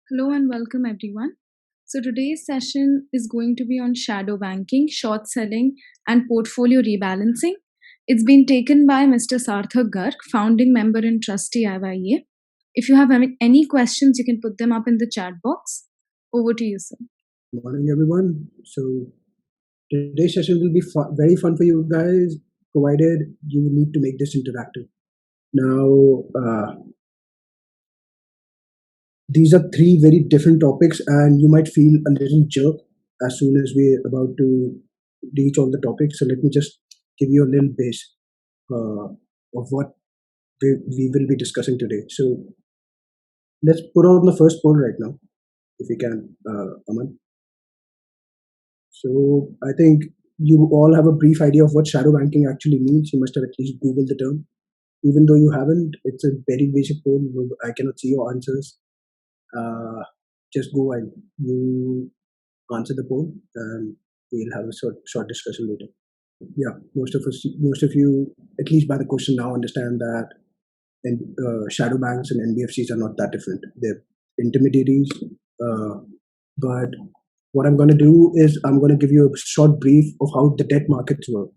Hello and welcome everyone. So today's session is going to be on shadow banking, short selling, and portfolio rebalancing. It's been taken by Mr. Sarthak Garg, founding member and trustee IYA. If you have any questions, you can put them up in the chat box. Over to you, sir. Morning, everyone. So today's session will be very fun for you guys, provided you need to make this interactive. Now, these are three very different topics, and you might feel a little jerk as soon as we're about to reach all the topics. So let me just give you a little base of what we will be discussing today. So let's put on the first poll right now, if we can, Aman. So I think you all have a brief idea of what shadow banking actually means. You must have at least Googled the term. Even though you haven't, it's a very basic poll. I cannot see your answers. Just go and you answer the poll, and we'll have a short discussion later. Yeah, most of you, at least by the question now, understand that shadow banks and NBFCs are not that different. They're intermediaries, but what I'm going to do is I'm going to give you a short brief of how the debt markets work.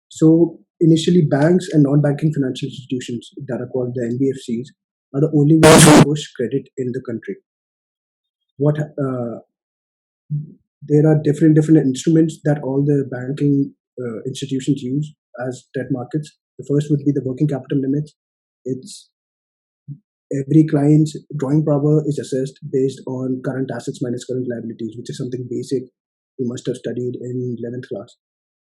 So initially, banks and non-banking financial institutions that are called the NBFCs are the only ones who push credit in the country. What There are different instruments that all the banking institutions use as debt markets. The first would be the working capital limits. It's every client's drawing power is assessed based on current assets minus current liabilities, which is something basic you must have studied in 11th class.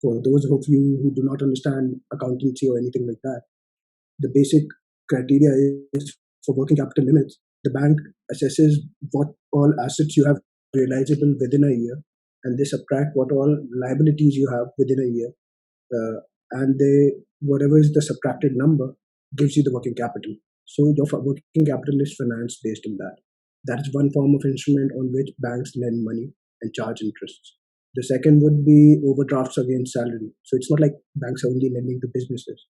For those of you who do not understand accountancy or anything like that, the basic criteria is for working capital limits. The bank assesses what all assets you have realizable within a year, and they subtract what all liabilities you have within a year, and they whatever is the subtracted number gives you the working capital. So your working capital is financed based on that. That is one form of instrument on which banks lend money and charge interests. The second would be overdrafts against salary. So it's not like banks are only lending to businesses.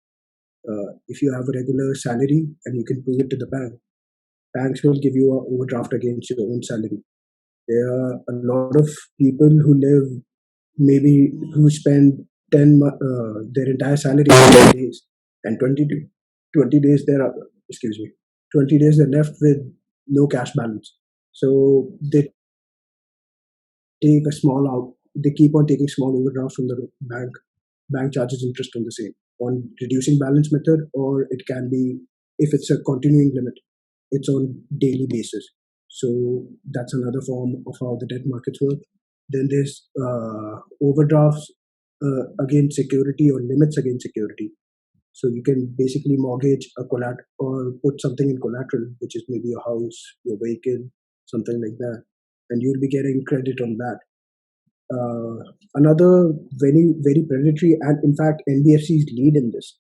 If you have a regular salary and you can prove it to the bank, banks will give you an overdraft against your own salary. There are a lot of people who live maybe who spend their entire salary in 10 days, and 20 days they're excuse me 20 days they're left with no cash balance. So they take a small out. They keep on taking small overdrafts from the bank. Bank charges interest on the same on reducing balance method, or it can be if it's a continuing limit, it's on daily basis. So that's another form of how the debt markets work. Then there's overdrafts against security or limits against security. So you can basically mortgage a collateral or put something in collateral, which is maybe your house, your vehicle, something like that, and you'll be getting credit on that. Another very predatory, and in fact NBFCs lead in this.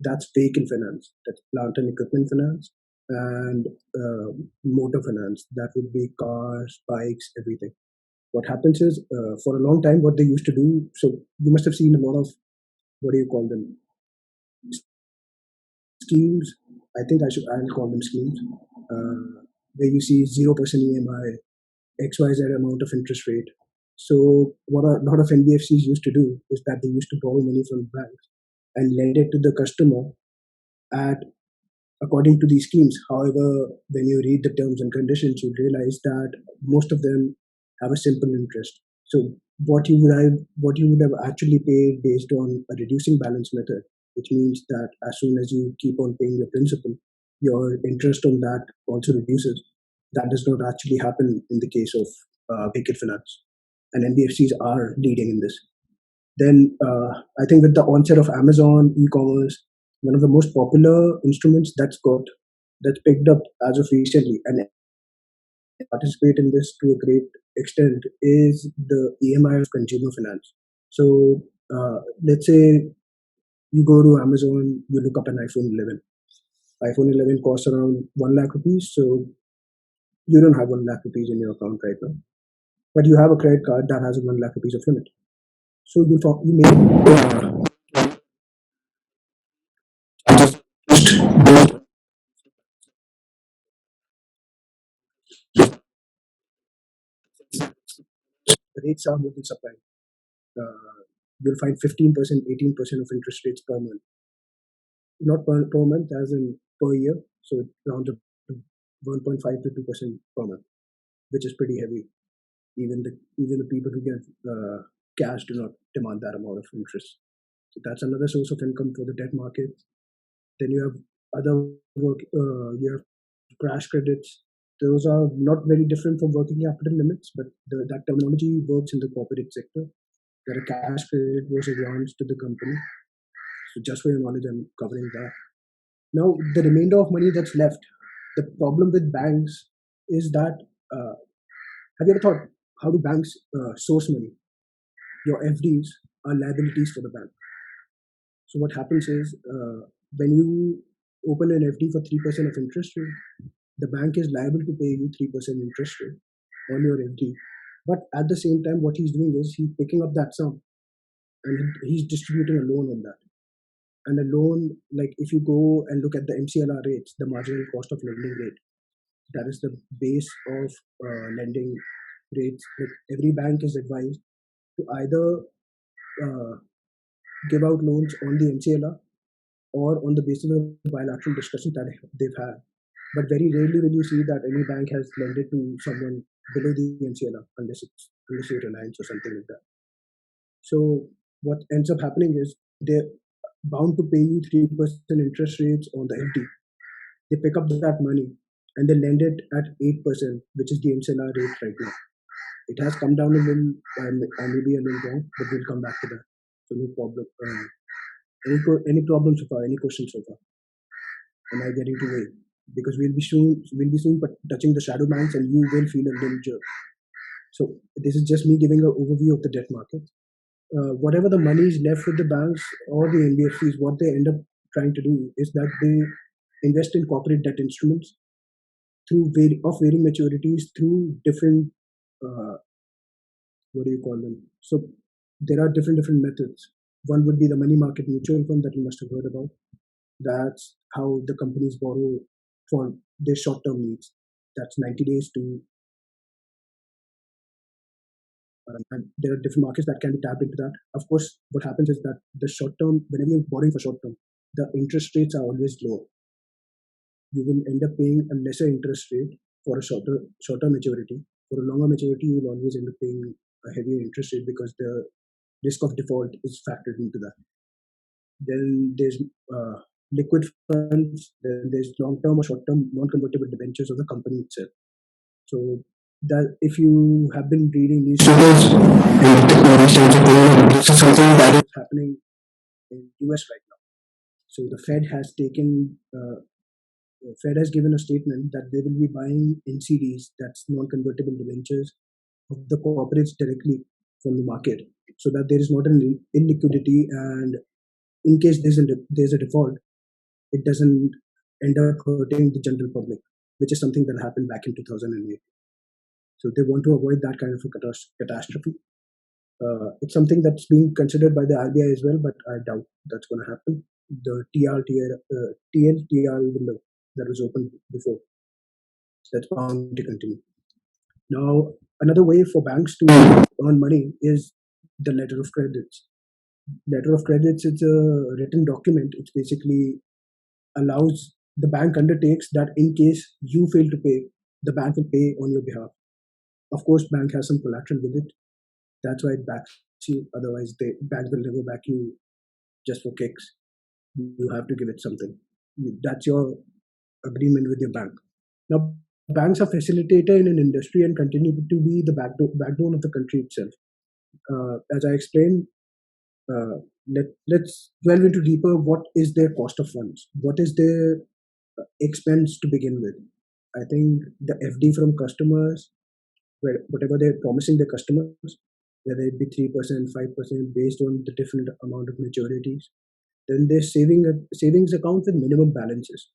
That's vehicle finance, that's plant and equipment finance, and motor finance. That would be cars, bikes, everything. What happens is, for a long time, what they used to do. So you must have seen a lot of, what do you call them, schemes. I'll call them schemes, where you see 0% EMI, XYZ amount of interest rate. So what a lot of NBFCs used to do is that they used to borrow money from banks and lend it to the customer at according to these schemes. However, when you read the terms and conditions, you realize that most of them have a simple interest. So what you would have actually paid based on a reducing balance method, which means that as soon as you keep on paying your principal, your interest on that also reduces. That does not actually happen in the case of vehicle finance, and NBFCs are leading in this. Then I think with the onset of Amazon e-commerce, one of the most popular instruments that's picked up as of recently and participate in this to a great extent is the EMI of consumer finance. So let's say you go to Amazon, you look up an iPhone 11. iPhone 11 costs around 1 lakh rupees. So you don't have 1 lakh rupees in your account right now, but you have a credit card that has a 1 lakh rupees of limit. So you may rates are more than supply. You'll find 15%, 18% of interest rates per month. Not per month, as in per year. So it rounds up to 1.5 to 2% per month, which is pretty heavy. Even the people who get cash do not demand that amount of interest. So that's another source of income for the debt market. Then you have other work. You have crash credits. Those are not very different from working capital limits, but that terminology works in the corporate sector. Where a cash credit was advanced to the company. So just for your knowledge, I'm covering that. Now, the remainder of money that's left, the problem with banks is that have you ever thought how do banks source money? Your FDs are liabilities for the bank. So what happens is when you open an FD for 3% of interest rate, the bank is liable to pay you 3% interest rate on your FD. But at the same time, what he's doing is he's picking up that sum and he's distributing a loan on that. And a loan, like if you go and look at the MCLR rates, the marginal cost of lending rate, that is the base of lending rates. Like every bank is advised to either give out loans on the MCLR or on the basis of bilateral discussions that they've had. But very rarely will you see that any bank has lended to someone below the MCLR unless you're Reliance or something like that. So what ends up happening is they're bound to pay you 3% interest rates on the FD. They pick up that money and they lend it at 8%, which is the MCLR rate right now. It has come down a little, I may be a little wrong, but we'll come back to that. So no problem. Any problems so far? Any questions so far? Am I getting too late? Because we'll be soon but touching the shadow banks and you will feel a little jerk. So this is just me giving an overview of the debt market. Whatever the money is left with the banks or the NBFCs, what they end up trying to do is that they invest in corporate debt instruments through varying maturities through different what do you call them? So there are different methods. One would be the money market mutual fund that you must have heard about. That's how the companies borrow for their short-term needs. That's 90 days to. And there are different markets that can be tapped into that. Of course, what happens is that the short term, whenever you're borrowing for short term, the interest rates are always low. You will end up paying a lesser interest rate for a shorter maturity. For a longer maturity, you will always end up paying a heavier interest rate because the risk of default is factored into that. Then there's liquid funds. Then there's long-term or short-term non-convertible debentures of the company itself. So that if you have been reading newspapers, this is something that is happening in US right now. So the Fed has given a statement that they will be buying NCDs, that's non-convertible debentures, of the corporates directly from the market, so that there is not an illiquidity, and in case there's a default, it doesn't end up hurting the general public, which is something that happened back in 2008. So they want to avoid that kind of a catastrophe. It's something that's being considered by the RBI as well, but I doubt that's going to happen. The TLTR window that was open before, that's bound to continue. Now, another way for banks to earn money is the letter of credits. Letter of credits, it's a written document. It basically allows the bank undertakes that in case you fail to pay, the bank will pay on your behalf. Of course, bank has some collateral with it. That's why it backs you. Otherwise, the bank will never back you just for kicks. You have to give it something. That's your agreement with your bank. Now, banks are facilitator in an industry and continue to be the backbone of the country itself. As I explained, let's delve into deeper. What is their cost of funds? What is their expense to begin with? I think the FD from customers, whatever they're promising their customers, whether it be 3%, 5%, based on the different amount of maturities. Then there's savings account with minimum balances.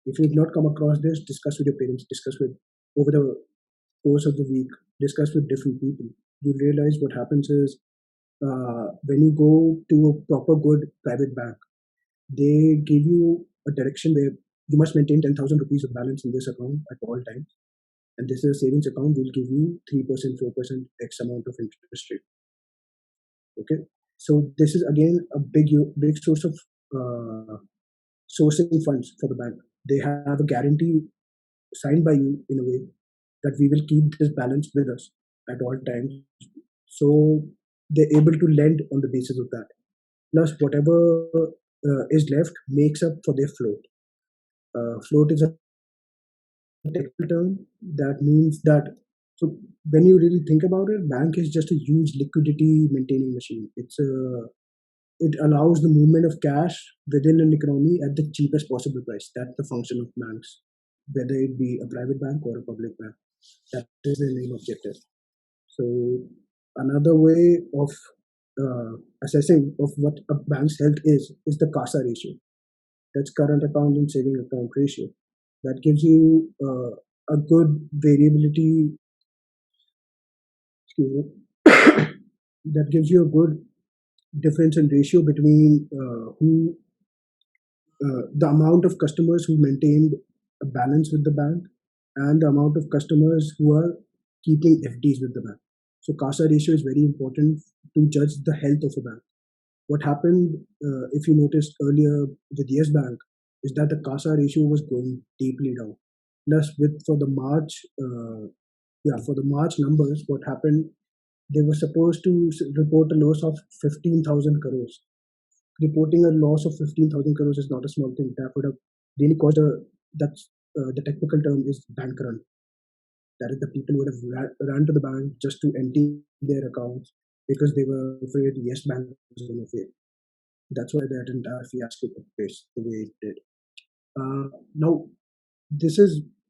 If you've not come across this, discuss with your parents, discuss with over the course of the week, discuss with different people. You realize what happens is when you go to a proper good private bank, they give you a direction where you must maintain 10,000 rupees of balance in this account at all times. and this is a savings account will give you 3%, 4% X amount of interest rate. Okay, so this is again a big source of uh, sourcing funds for the bank. They have a guarantee signed by you in a way that we will keep this balance with us at all times. So they're able to lend on the basis of that. Plus, whatever is left makes up for their float. Float is a technical term that means that. So when you really think about it, bank is just a huge liquidity maintaining machine. It allows the movement of cash within an economy at the cheapest possible price. That's the function of banks, whether it be a private bank or a public bank. That is the main objective. So another way of assessing of what a bank's health is the CASA ratio. That's current account and saving account ratio. That gives you a good variability. Excuse me. That gives you a good difference in ratio between the amount of customers who maintained a balance with the bank and the amount of customers who are keeping FDs with the bank. So CASA ratio is very important to judge the health of a bank. What happened, if you noticed earlier with Yes Bank, is that the CASA ratio was going deeply down. Plus, for the March numbers, what happened? They were supposed to report a loss of 15,000 crores. Reporting a loss of 15,000 crores is not a small thing. That would have really caused the technical term is bank run. That is, the people would have ran to the bank just to empty their accounts because they were afraid Yes Bank was going to fail. That's why that entire fiasco took place the way it did. Now,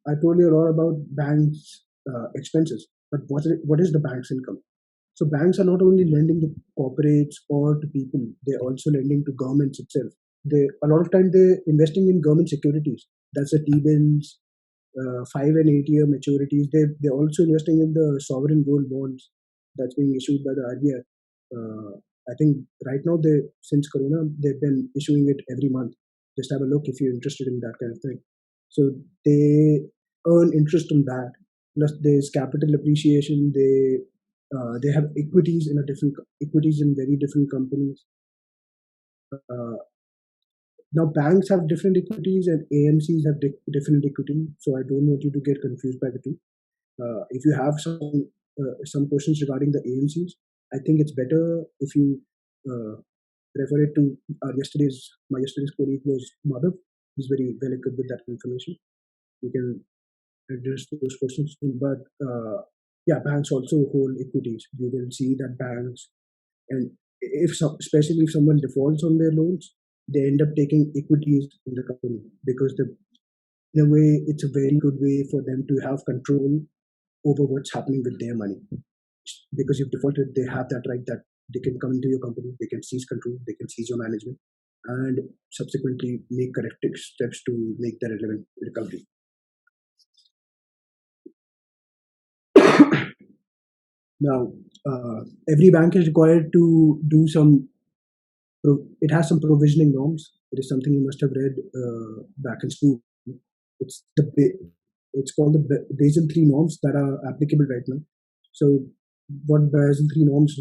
I told you a lot about banks' expenses, but what is the bank's income? So banks are not only lending to corporates or to people; they're also lending to governments itself. A lot of time they're investing in government securities. That's the T-bills, 5 and 8 year maturities. They're also investing in the sovereign gold bonds that's being issued by the RBI. I think right now since Corona they've been issuing it every month. Just have a look if you're interested in that kind of thing. So they earn interest on that. Plus there's capital appreciation. They have equities in very different companies. Now banks have different equities and AMCs have different equity. So I don't want you to get confused by the two. If you have some questions regarding the AMCs, I think it's better if you refer it to my yesterday's colleague was Madhav. He's very well equipped with that information. You can address those questions. But banks also hold equities. You will see that banks, and especially if someone defaults on their loans, they end up taking equities in the company because in a way it's a very good way for them to have control over what's happening with their money. Because you've defaulted, they have that right that they can come into your company, they can seize control, they can seize your management, and subsequently make corrective steps to make the relevant recovery. Now, every bank is required to do it has some provisioning norms. It is something you must have read back in school. It's called the Basel III norms that are applicable right now. So what Basel III norms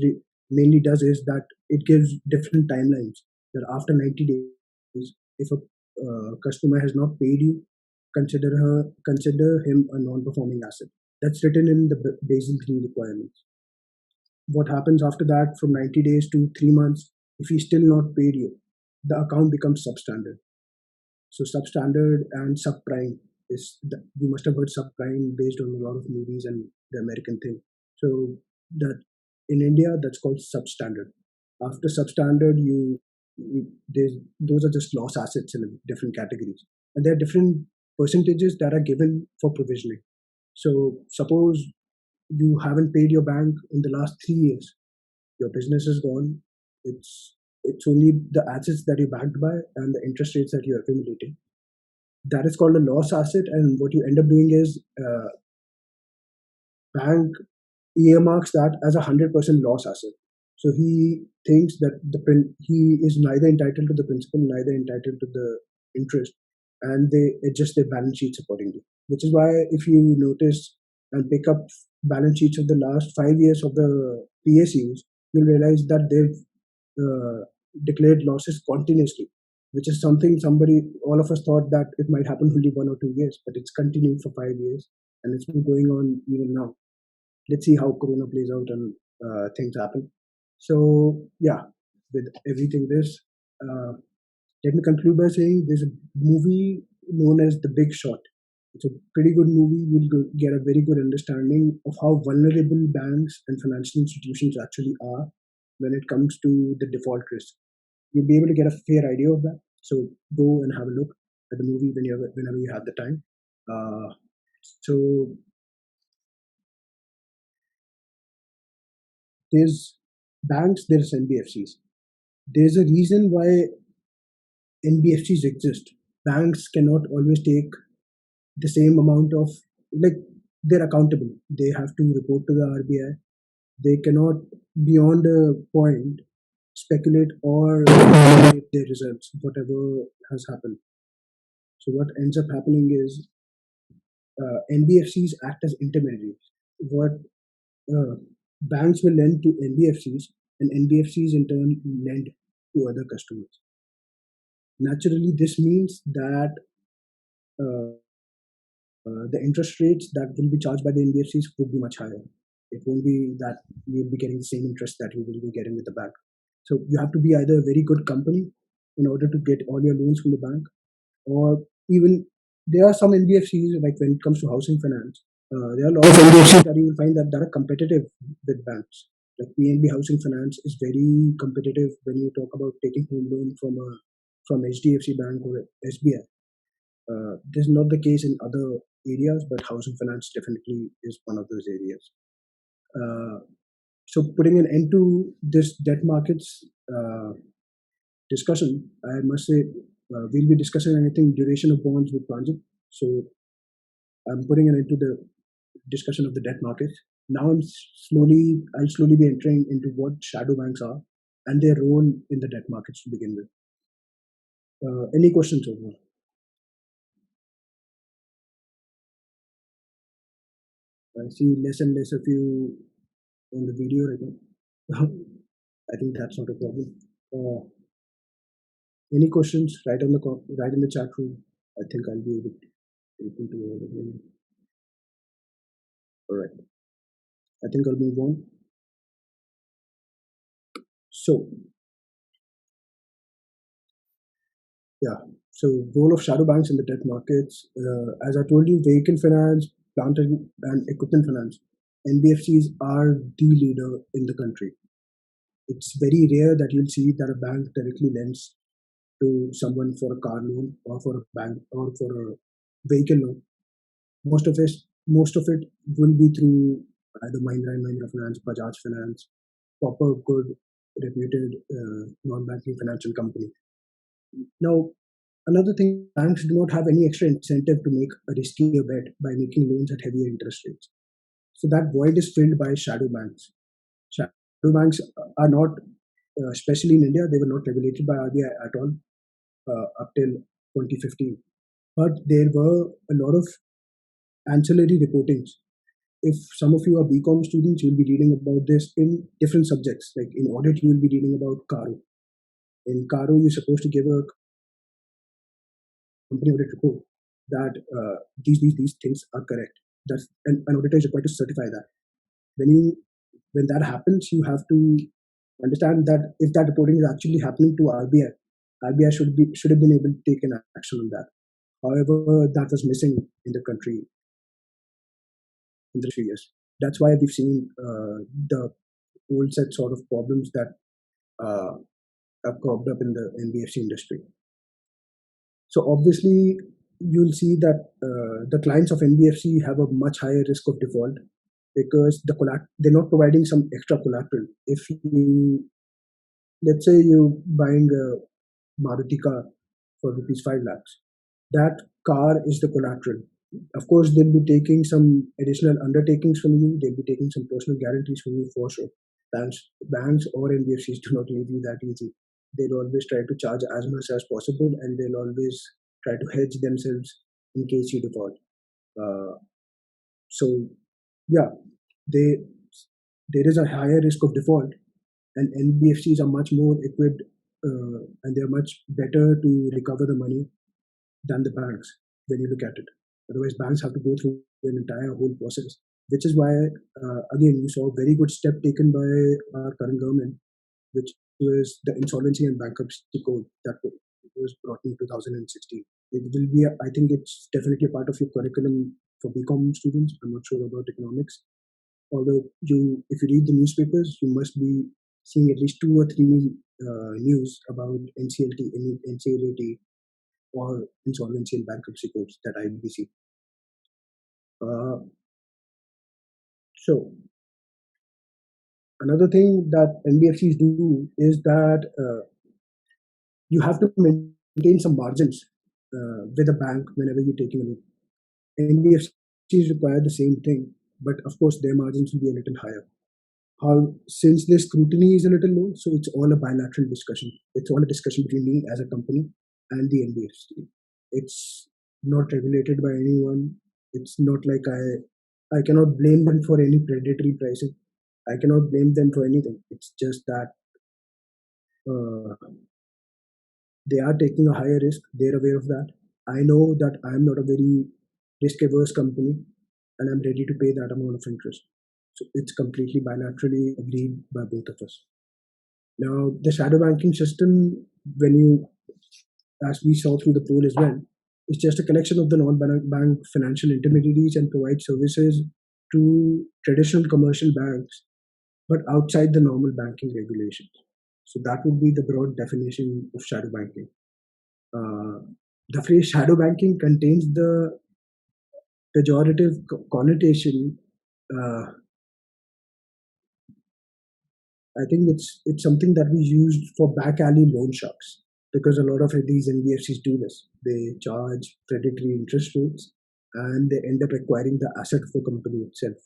mainly does is that it gives different timelines. That after 90 days, if a customer has not paid you, consider him a non-performing asset. That's written in the Basel III requirements. What happens after that, from 90 days to 3 months, if he's still not paid you, the account becomes substandard. So substandard and subprime you must have heard subprime based on a lot of movies and the American thing. So that in India, that's called substandard. After substandard, those are just loss assets in different categories, and there are different percentages that are given for provisioning. So suppose you haven't paid your bank in the last 3 years, your business is gone. It's only the assets that you backed by and the interest rates that you're accumulating. That is called a loss asset, and what you end up doing is bank earmarks that as 100% loss asset. So he thinks that he is neither entitled to the principal, neither entitled to the interest, and they adjust their balance sheets accordingly. Which is why, if you notice, and pick up balance sheets of the last 5 years of the PSUs, you'll realize that they've declared losses continuously, which is something all of us thought that it might happen only 1 or 2 years, but it's continued for 5 years and it's been going on even now. Let's see how Corona plays out and things happen. So, yeah, with everything this, let me conclude by saying there's a movie known as The Big Short. It's a pretty good movie. You'll get a very good understanding of how vulnerable banks and financial institutions actually are when it comes to the default risk. You'll be able to get a fair idea of that. So go and have a look at the movie whenever you have the time. So there's banks, there's NBFCs. There's a reason why NBFCs exist. Banks cannot always take the same amount of, like, they're accountable. They have to report to the RBI. They cannot, beyond a point, speculate or manipulate their results, whatever has happened. So what ends up happening is NBFCs act as intermediaries. What banks will lend to NBFCs, and NBFCs in turn lend to other customers. Naturally, this means that uh, the interest rates that will be charged by the NBFCs would be much higher. It won't be that you'll be getting the same interest that you will be getting with the bank. So you have to be either a very good company in order to get all your loans from the bank, or even there are some NBFCs, like when it comes to housing finance, there are a lot of NBFCs that you will find that are competitive with banks. Like PNB Housing Finance is very competitive when you talk about taking home loan from HDFC Bank or SBI. This is not the case in other areas, but housing finance definitely is one of those areas. So putting an end to this debt markets discussion, I must say we'll be discussing anything duration of bonds with Pranjit. So I'm putting an end to the discussion of the debt markets. Now I'll slowly be entering into what shadow banks are and their role in the debt markets to begin with. Any questions over? I see less and less of you on the video right now. I think that's not a problem. Any questions? Write in the chat room. I think I'll be able to. All right. I think I'll move on. So, yeah. So, role of shadow banks in the debt markets. As I told you, vehicle finance, plant and equipment finance, NBFCs are the leader in the country. It's very rare that you'll see that a bank directly lends to someone for a car loan or for a bank or for a vehicle loan. Most of it will be through either Mahindra and Mahindra Finance, Bajaj Finance, proper good reputed non-banking financial company. Now, another thing, banks do not have any extra incentive to make a riskier bet by making loans at heavier interest rates. So that void is filled by shadow banks. Shadow banks are not, especially in India, they were not regulated by RBI at all up till 2015. But there were a lot of ancillary reportings. If some of you are BCom students, you'll be reading about this in different subjects. Like in audit, you will be reading about CARO. In CARO, you're supposed to give a company audit report that these things are correct. That's an auditor is required to certify that. When that happens, you have to understand that if that reporting is actually happening to RBI should have been able to take an action on that. However, that was missing in the country in the 3 years. That's why we've seen the whole set sort of problems that have cropped up in the NBFC industry. So obviously, you'll see that the clients of NBFC have a much higher risk of default because they're not providing some extra collateral. If you, let's say you're buying a Maruti car for rupees 5 lakhs, that car is the collateral. Of course, they'll be taking some additional undertakings from you. They'll be taking some personal guarantees from you for sure. Banks or NBFCs do not leave you that easy. They'll always try to charge as much as possible, and they'll always try to hedge themselves in case you default. So yeah, they there is a higher risk of default, and NBFCs are much more equipped and they're much better to recover the money than the banks when you look at it. Otherwise, banks have to go through an entire whole process, which is why, again, you saw a very good step taken by our current government, which was the Insolvency and Bankruptcy Code that was brought in 2016. It will be, I think it's definitely a part of your curriculum for BCom students. I'm not sure about economics. Although if you read the newspapers, you must be seeing at least 2 or 3 news about NCLT or insolvency and bankruptcy codes that IBC. So another thing that NBFCs do is that you have to maintain some margins with a bank whenever you're taking a loan. NBFCs require the same thing, but of course their margins will be a little higher. Since the scrutiny is a little low, so it's all a bilateral discussion. It's all a discussion between me as a company and the NBFC. It's not regulated by anyone. It's not like I cannot blame them for any predatory pricing. I cannot blame them for anything. It's just that they are taking a higher risk. They're aware of that. I know that I'm not a very risk averse company and I'm ready to pay that amount of interest. So it's completely bilaterally agreed by both of us. Now, the shadow banking system, as we saw through the poll as well, is just a collection of the non-bank financial intermediaries and provide services to traditional commercial banks, but outside the normal banking regulations. So that would be the broad definition of shadow banking. The phrase shadow banking contains the pejorative connotation. I think it's something that we used for back alley loan sharks, because a lot of these NBFCs do this. They charge predatory interest rates and they end up acquiring the asset of the company itself.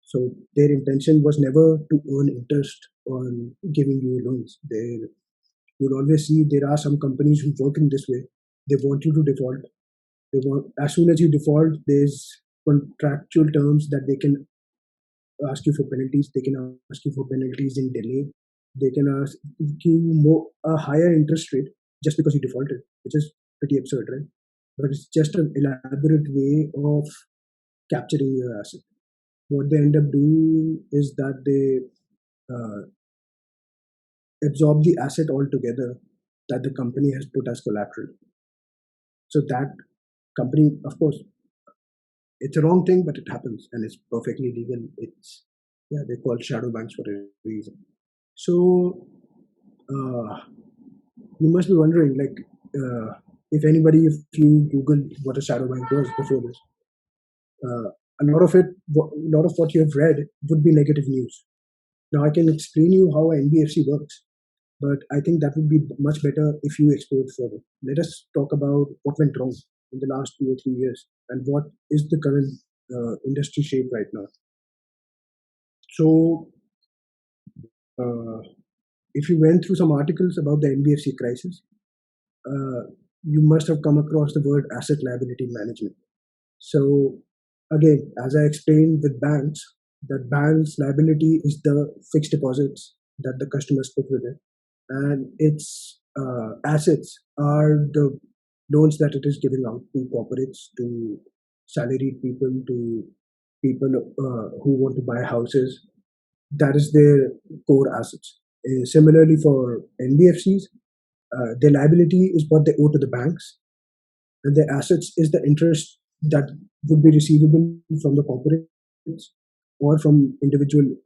So their intention was never to earn interest on giving you loans. You'll always see there are some companies who work in this way. They want you to default. As soon as you default, there's contractual terms that they can ask you for penalties. They can ask you for penalties in delay. They can ask you a higher interest rate just because you defaulted, which is pretty absurd, right? But it's just an elaborate way of capturing your asset. What they end up doing is that they absorb the asset altogether that the company has put as collateral. So that company, of course, it's a wrong thing, but it happens and it's perfectly legal. They're called shadow banks for a reason. So you must be wondering, if you Google what a shadow bank was before this, a lot of what you have read would be negative news. Now I can explain you how an NBFC works, but I think that would be much better if you explore it further. Let us talk about what went wrong in the last 2 or 3 years and what is the current industry shape right now. So, if you went through some articles about the NBFC crisis, you must have come across the word asset liability management. So, again, as I explained with banks, that bank's liability is the fixed deposits that the customers put with it, and its assets are the loans that it is giving out to corporates, to salaried people, to people who want to buy houses. That is their core assets. Similarly, for NBFCs, their liability is what they owe to the banks, and their assets is the interest that would be receivable from the corporates or from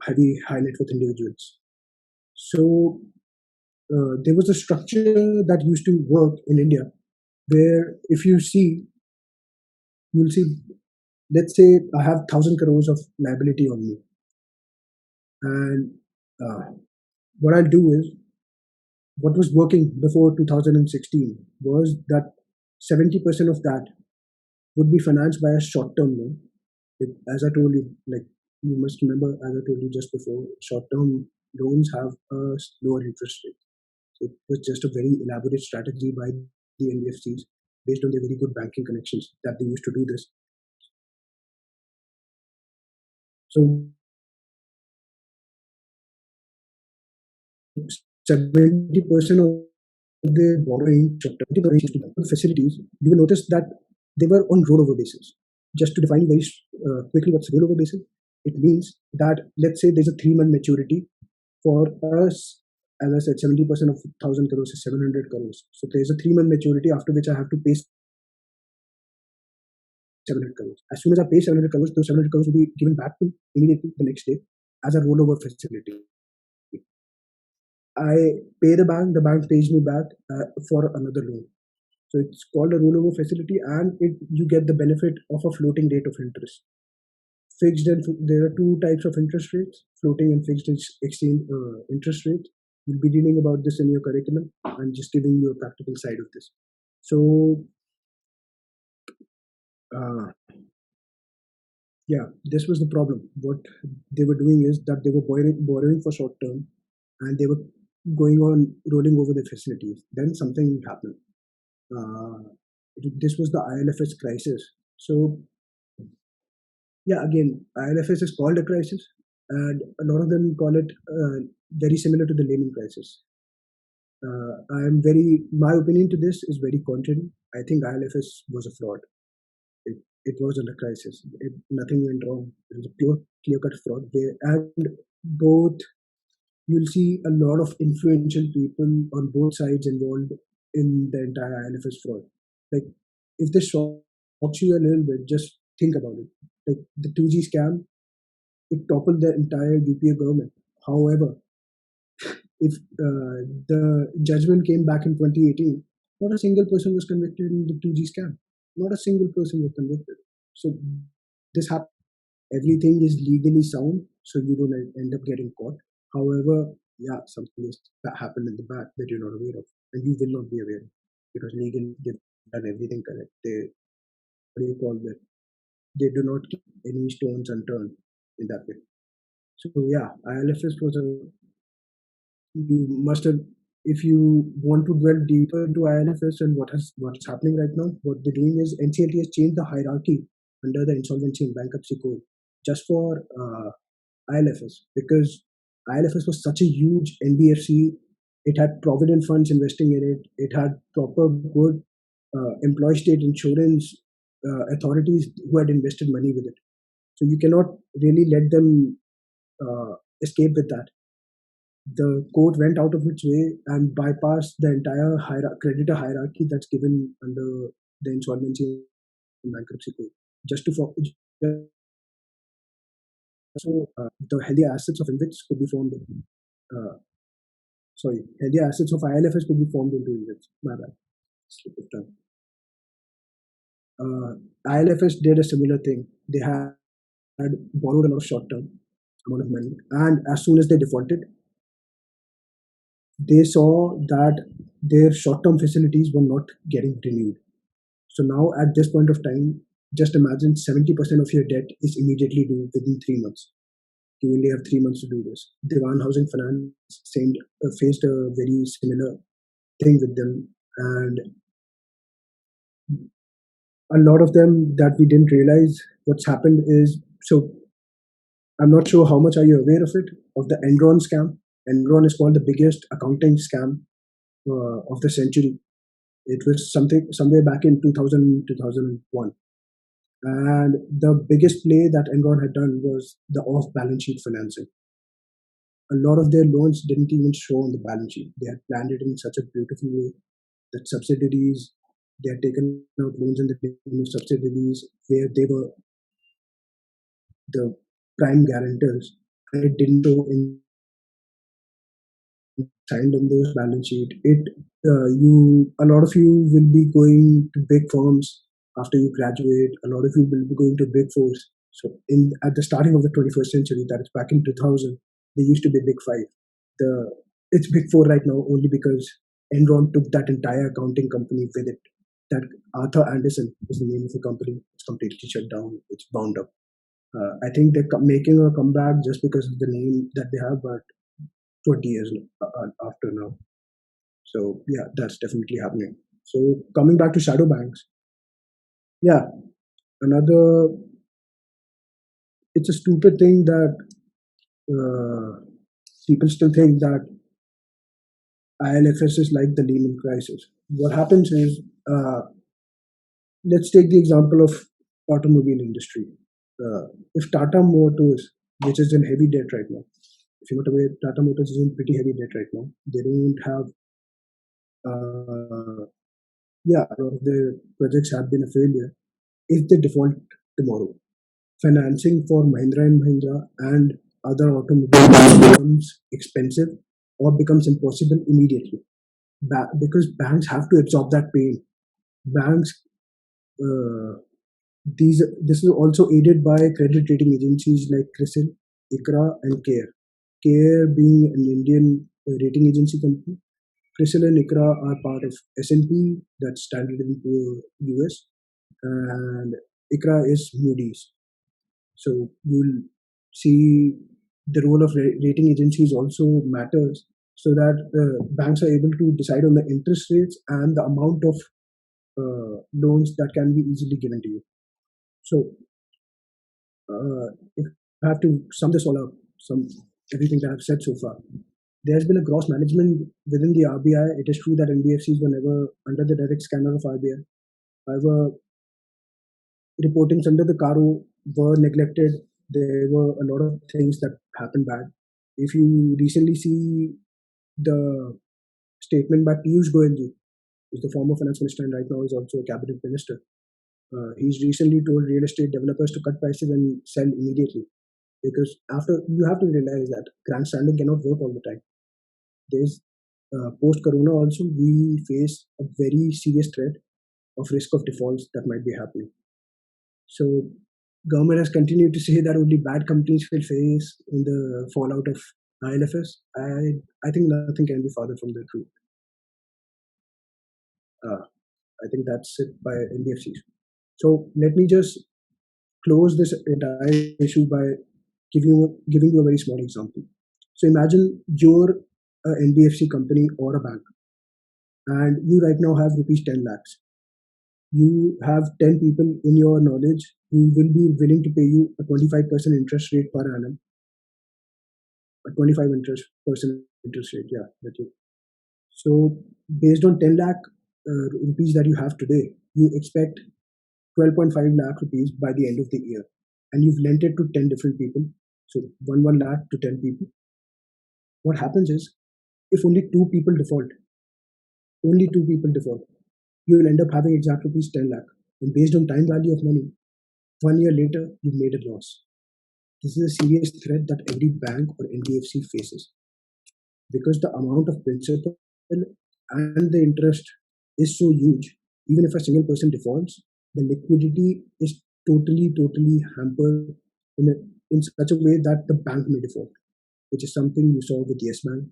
high net worth individuals. So there was a structure that used to work in India where if you'll see, let's say I have 1,000 crores of liability on me. And what I'll do is, what was working before 2016 was that 70% of that would be financed by a short-term loan. As I told you, like you must remember, as I told you just before, short-term loans have a lower interest rate. So it was just a very elaborate strategy by the NBFCs based on their very good banking connections that they used to do this. So 70% of the borrowing facilities, you will notice that they were on rollover basis. Just to define very quickly what's rollover basis, it means that let's say there's a 3-month maturity for us. As I said, 70% of 1,000 crores is 700 crores. So there's a 3-month maturity after which I have to pay 700 crores. As soon as I pay 700 crores, those 700 crores will be given back to me immediately the next day as a rollover facility. I pay the bank pays me back for another loan. So it's called a rollover facility, and you get the benefit of a floating rate of interest. Fixed and there are two types of interest rates: floating and fixed exchange interest rates. We'll be reading about this in your curriculum. I'm just giving you a practical side of this. So, yeah, this was the problem. What they were doing is that they were borrowing for short term, and they were going on rolling over the facilities. Then something happened. This was the ILFS crisis. So, yeah, again, ILFS is called a crisis, and a lot of them call it very similar to the Lehman crisis. My opinion to this is very contrary. I think ILFS was a fraud. It wasn't a crisis. Nothing went wrong. It was a pure, clear-cut fraud. And both, you'll see a lot of influential people on both sides involved in the entire ILFS fraud. Like, if this shocks you a little bit, just think about it. Like the 2G scam, it toppled the entire UPA government. However, if the judgment came back in 2018, not a single person was convicted in the 2G scam. Not a single person was convicted. So this happened. Everything is legally sound, so you don't end up getting caught. However, yeah, something that happened in the back that you're not aware of, and you will not be aware of, because legally they've done everything correct. What do you call that? They do not keep any stones unturned in that way. So yeah, ILFS was a. You must have, if you want to dwell deeper into ILFS and what's happening right now, what they're doing is NCLT has changed the hierarchy under the Insolvency and Bankruptcy Code just for ILFS, because ILFS was such a huge NBFC. It had provident funds investing in it. It had proper good employee state insurance authorities who had invested money with it. So you cannot really let them escape with that. The court went out of its way and bypassed the entire creditor hierarchy that's given under the Insolvency and Bankruptcy Code, just to so the healthy assets of InvITs could be formed. Healthy assets of ILFS could be formed into InvITs. My bad. Slip of tongue. ILFS did a similar thing. They had borrowed a lot of short-term amount of money, and as soon as they defaulted, they saw that their short-term facilities were not getting renewed. So now at this point of time, just imagine 70% of your debt is immediately due within 3 months. You only have 3 months to do this. Dewan Housing Finance faced a very similar thing with them, and a lot of them that we didn't realize what's happened is, so I'm not sure how much are you aware of it, of the Enron scam. Enron is called the biggest accounting scam of the century. It was somewhere back in 2000, 2001. And the biggest play that Enron had done was the off-balance sheet financing. A lot of their loans didn't even show on the balance sheet. They had planned it in such a beautiful way that subsidiaries, they had taken out loans in the name of subsidiaries where they were the prime guarantors, and it didn't show in signed on those balance sheet. A lot of you will be going to big firms after you graduate. A lot of you will be going to big fours. So at the starting of the 21st century, that is back in 2000, they used to be big five. It's big four right now only because Enron took that entire accounting company with it. That Arthur Andersen is the name of the company. It's completely shut down. It's bound up. I think they're making a comeback just because of the name that they have, but 20 years after now. So yeah, that's definitely happening. So coming back to shadow banks, yeah, another it's a stupid thing that people still think that ILFS is like the Lehman crisis. What happens is, let's take the example of automobile industry. If Tata Motors, which is in heavy debt right now, if you're not aware, Tata Motors is in pretty heavy debt right now. They don't have, yeah, a lot of the projects have been a failure. If they default tomorrow, financing for Mahindra and Mahindra and other automobiles becomes expensive or becomes impossible immediately. Because banks have to absorb that pain. Banks, uh, this is also aided by credit rating agencies like CRISIL, ICRA, and CARE. CARE being an Indian rating agency company. CRISIL and ICRA are part of S&P, that's Standard & Poor US, and ICRA is Moody's. So you'll see the role of rating agencies also matters, so that banks are able to decide on the interest rates and the amount of loans that can be easily given to you. So if I have to sum this all up, some everything that I've said so far, there's been a gross management within the RBI. It is true that NBFCs were never under the direct scanner of RBI. However, reportings under the CARO were neglected. There were a lot of things that happened bad. If you recently see the statement by Piyush Goyal ji, who's the former finance minister and right now is also a cabinet minister, he's recently told real estate developers to cut prices and sell immediately, because after you have to realize that grandstanding cannot work all the time. There's post corona also we face a very serious threat of risk of defaults that might be happening. So government has continued to say that only bad companies will face in the fallout of ILFS. I think nothing can be farther from the truth. I think that's it by NBFCs. So let me just close this entire issue by giving you a very small example. So imagine you're a NBFC company or a bank, and you right now have rupees 10 lakhs. You have 10 people in your knowledge who will be willing to pay you a 25% interest rate per annum. A 25% interest rate, yeah. So based on 10 lakh rupees that you have today, you expect 12.5 lakh rupees by the end of the year. And you've lent it to 10 different people. So 1 lakh to 10 people. What happens is, if only two people default, you will end up having exact rupees 10 lakh. And based on time value of money, 1 year later, you've made a loss. This is a serious threat that every bank or NBFC faces, because the amount of principal and the interest is so huge. Even if a single person defaults, the liquidity is totally hampered in such a way that the bank may default, which is something you saw with Yes Bank,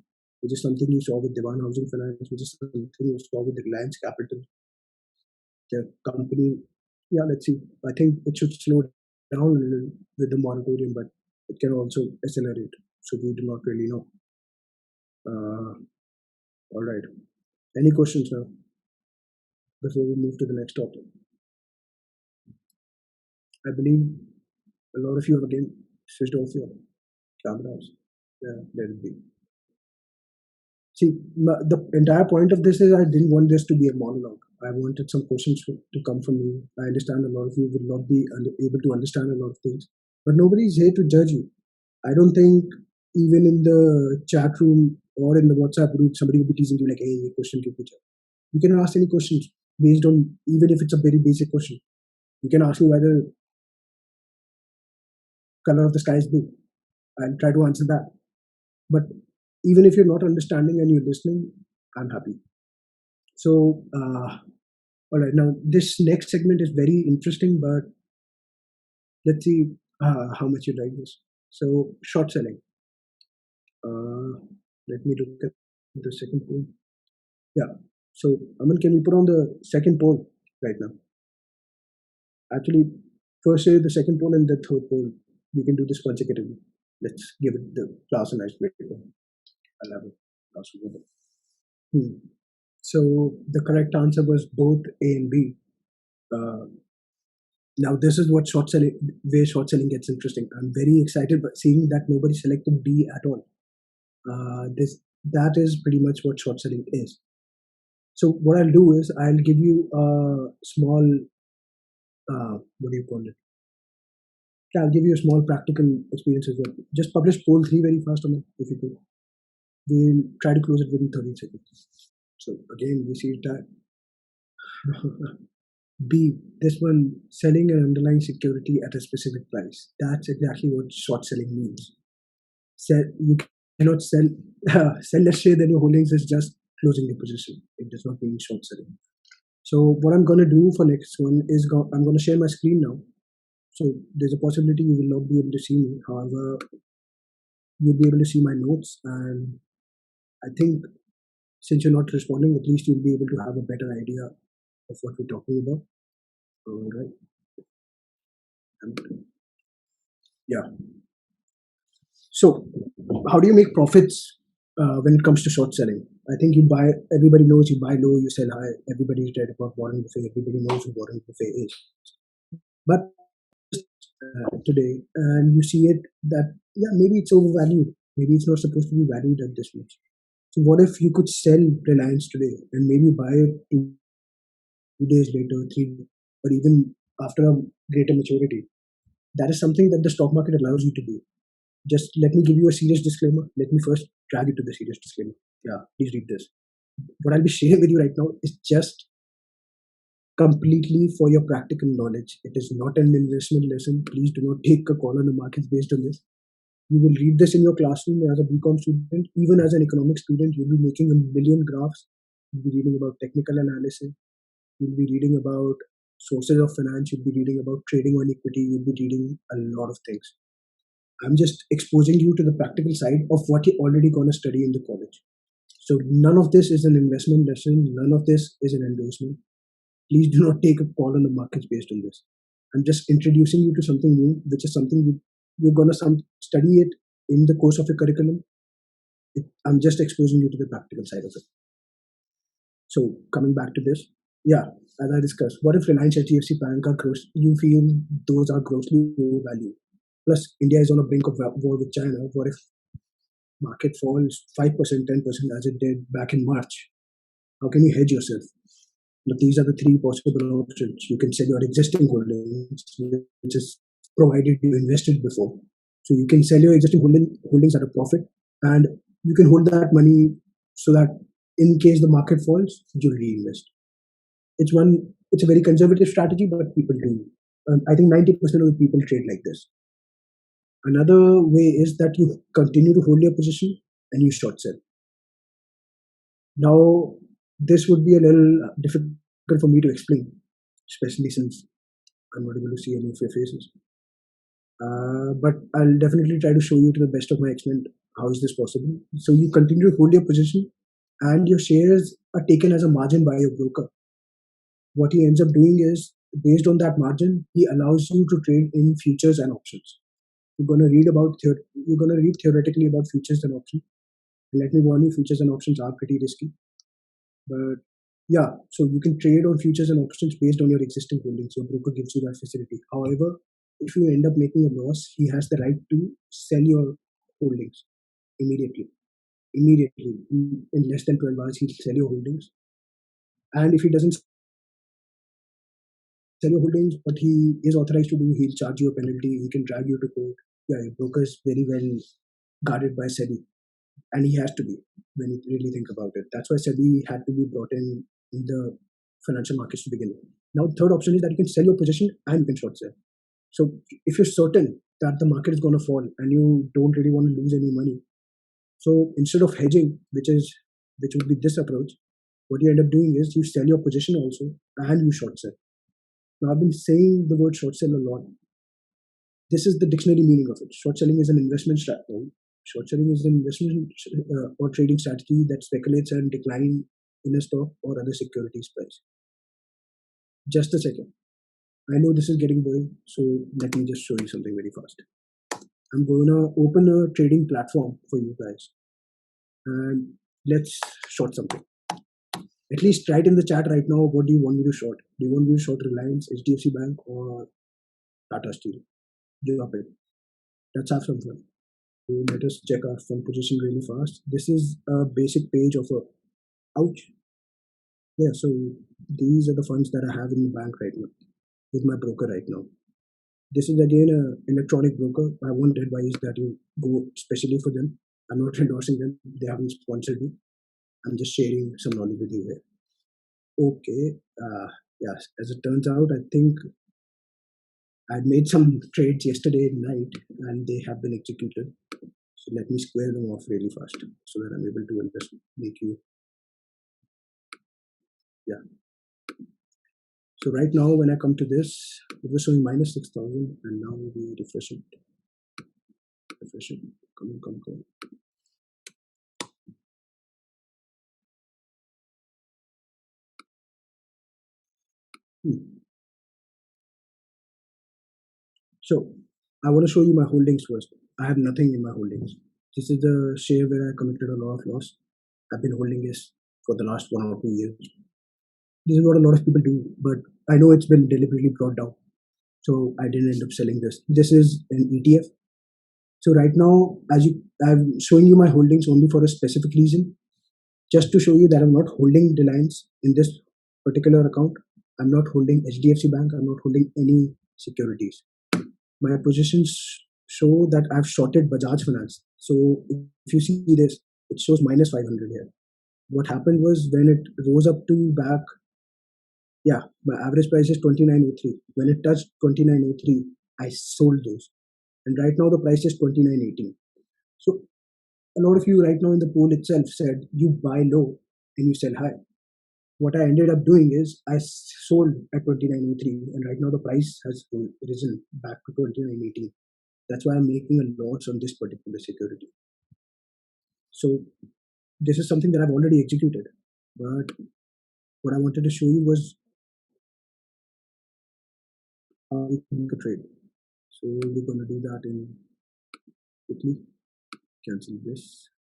which is something you saw with Dewan Housing Finance, which is something you saw with Reliance Capital. The company, yeah, let's see. I think it should slow down a little with the moratorium, but it can also accelerate. So we do not really know. All right. Any questions now before we move to the next topic? I believe a lot of you have again switched off your cameras. Yeah, let it be. See, the entire point of this is I didn't want this to be a monologue. I wanted some questions to come from you. I understand a lot of you will not be able to understand a lot of things, but nobody is here to judge you. I don't think even in the chat room or in the WhatsApp group, somebody will be teasing you like, hey, ये question क्यों पूछा? You can ask any questions based on, even if it's a very basic question. You can ask me why the color of the sky is blue. I'll try to answer that. But even if you're not understanding and you're listening, I'm happy. So, all right, now this next segment is very interesting, but let's see how much you like this. So, short selling. Let me look at the second poll. Yeah. So, Aman, can we put on the second poll right now? Actually, first say the second poll and the third poll. We can do this consecutively. Let's give it the class a nice paper. I'll have a class of paper. So the correct answer was both A and B. Now this is what where short selling gets interesting. I'm very excited by seeing that nobody selected B at all. That is pretty much what short selling is. So what I'll do is I'll give you a small what do you call it? Yeah, I'll give you a small practical experience as well. Just publish poll 3 very fast on it if you could. We'll try to close it within 30 seconds. So again, we see that B, this one, selling an underlying security at a specific price. That's exactly what short selling means. You cannot sell sell less share than your holdings is just closing your position. It does not mean short selling. So what I'm going to do for next one is I'm going to share my screen now. So there's a possibility you will not be able to see me. However, you'll be able to see my notes, and I think since you're not responding, at least you'll be able to have a better idea of what we're talking about. All right. Yeah. So, how do you make profits when it comes to short selling? I think everybody knows you buy low, you sell high. Everybody's read about Warren Buffett. Everybody knows who Warren Buffett is. But today, and you see it that, yeah, maybe it's overvalued. Maybe it's not supposed to be valued at this much. So, what if you could sell Reliance today and maybe buy it 2 days later, 3, or even after a greater maturity? That is something that the stock market allows you to do. Just let me give you a serious disclaimer. Let me first drag you to the serious disclaimer. Yeah, please read this. What I'll be sharing with you right now is just completely for your practical knowledge. It is not an investment lesson. Please do not take a call on the markets based on this. You will read this in your classroom as a BCom student. Even as an economics student, you'll be making a million graphs. You'll be reading about technical analysis. You'll be reading about sources of finance. You'll be reading about trading on equity. You'll be reading a lot of things. I'm just exposing you to the practical side of what you're already going to study in the college. So none of this is an investment lesson. None of this is an endorsement. Please do not take a call on the markets based on this. I'm just introducing you to something new, which is something you're going to study it in the course of your curriculum. I'm just exposing you to the practical side of it. So coming back to this, yeah, as I discussed, what if Reliance HDFC Bank are gross? You feel those are grossly overvalued. Plus, India is on a brink of war with China. What if market falls 5%, 10% as it did back in March? How can you hedge yourself? But these are the 3 possible options. You can sell your existing holdings, which is provided you invested before. So you can sell your existing holdings at a profit, and you can hold that money so that in case the market falls, you reinvest. It's a very conservative strategy, but people do. I think 90% of the people trade like this. Another way is that you continue to hold your position and you short sell. Now, this would be a little difficult for me to explain, especially since I'm not able to see any of your faces. But I'll definitely try to show you to the best of my extent how is this possible. So you continue to hold your position and your shares are taken as a margin by your broker. What he ends up doing is, based on that margin, he allows you to trade in futures and options. You're going to read theoretically about futures and options. Let me warn you, futures and options are pretty risky. But yeah, so you can trade on futures and options based on your existing holdings. Your broker gives you that facility. However, if you end up making a loss, he has the right to sell your holdings immediately. Immediately, in less than 12 hours, he'll sell your holdings. And if he doesn't sell your holdings, what he is authorized to do, he'll charge you a penalty. He can drag you to court. Yeah, your broker is very well guarded by SEBI. And he has to be, when you really think about it. That's why SEBI had to be brought in the financial markets to begin with. Now, the third option is that you can sell your position and you can short sell. So if you're certain that the market is going to fall and you don't really want to lose any money, so instead of hedging, which would be this approach, what you end up doing is you sell your position also and you short sell. Now, I've been saying the word short sell a lot. This is the dictionary meaning of it. Short selling is an investment strategy. Short selling is an investment or trading strategy that speculates and decline in a stock or other securities price. Just a second. I know this is getting boring, so let me just show you something very fast. I'm going to open a trading platform for you guys. And let's short something. At least write in the chat right now, what do you want me to short? Do you want me to short Reliance, HDFC Bank, or Tata Steel. Drop it. Let's have some fun. So let us check our fund position really fast. This is a basic page of a ouch. Yeah, so these are the funds that I have in the bank right now with my broker right now. This is again an electronic broker. I won't advise that you go specially for them. I'm not endorsing them. They haven't sponsored me. I'm just sharing some knowledge with you here. Okay. Yes, as it turns out, I think I made some trades yesterday night and they have been executed. So let me square them off really fast so that I'm able to understand, make you. Yeah. So right now, when I come to this, it was showing minus 6,000 and now we refresh it. Refresh it. Come. So I want to show you my holdings first. I have nothing in my holdings. This is the share where I committed a lot of loss. I've been holding this for the last 1 or 2 years. This is what a lot of people do, but I know it's been deliberately brought down. So I didn't end up selling this. This is an ETF. So right now, I'm showing you my holdings only for a specific reason, just to show you that I'm not holding Reliance in this particular account. I'm not holding HDFC Bank. I'm not holding any securities. My positions show that I've shorted Bajaj Finance. So if you see this, it shows minus 500 here. What happened was when it rose up to back, yeah, my average price is 29.03. When it touched 29.03, I sold those. And right now the price is 29.18. So a lot of you right now in the poll itself said you buy low and you sell high. What I ended up doing is I sold at 29.03 and right now the price has risen back to 29.18. That's why I'm making a loss on this particular security. So this is something that I've already executed. But what I wanted to show you was how we can make a trade. So we're going to do that in quickly. Cancel this.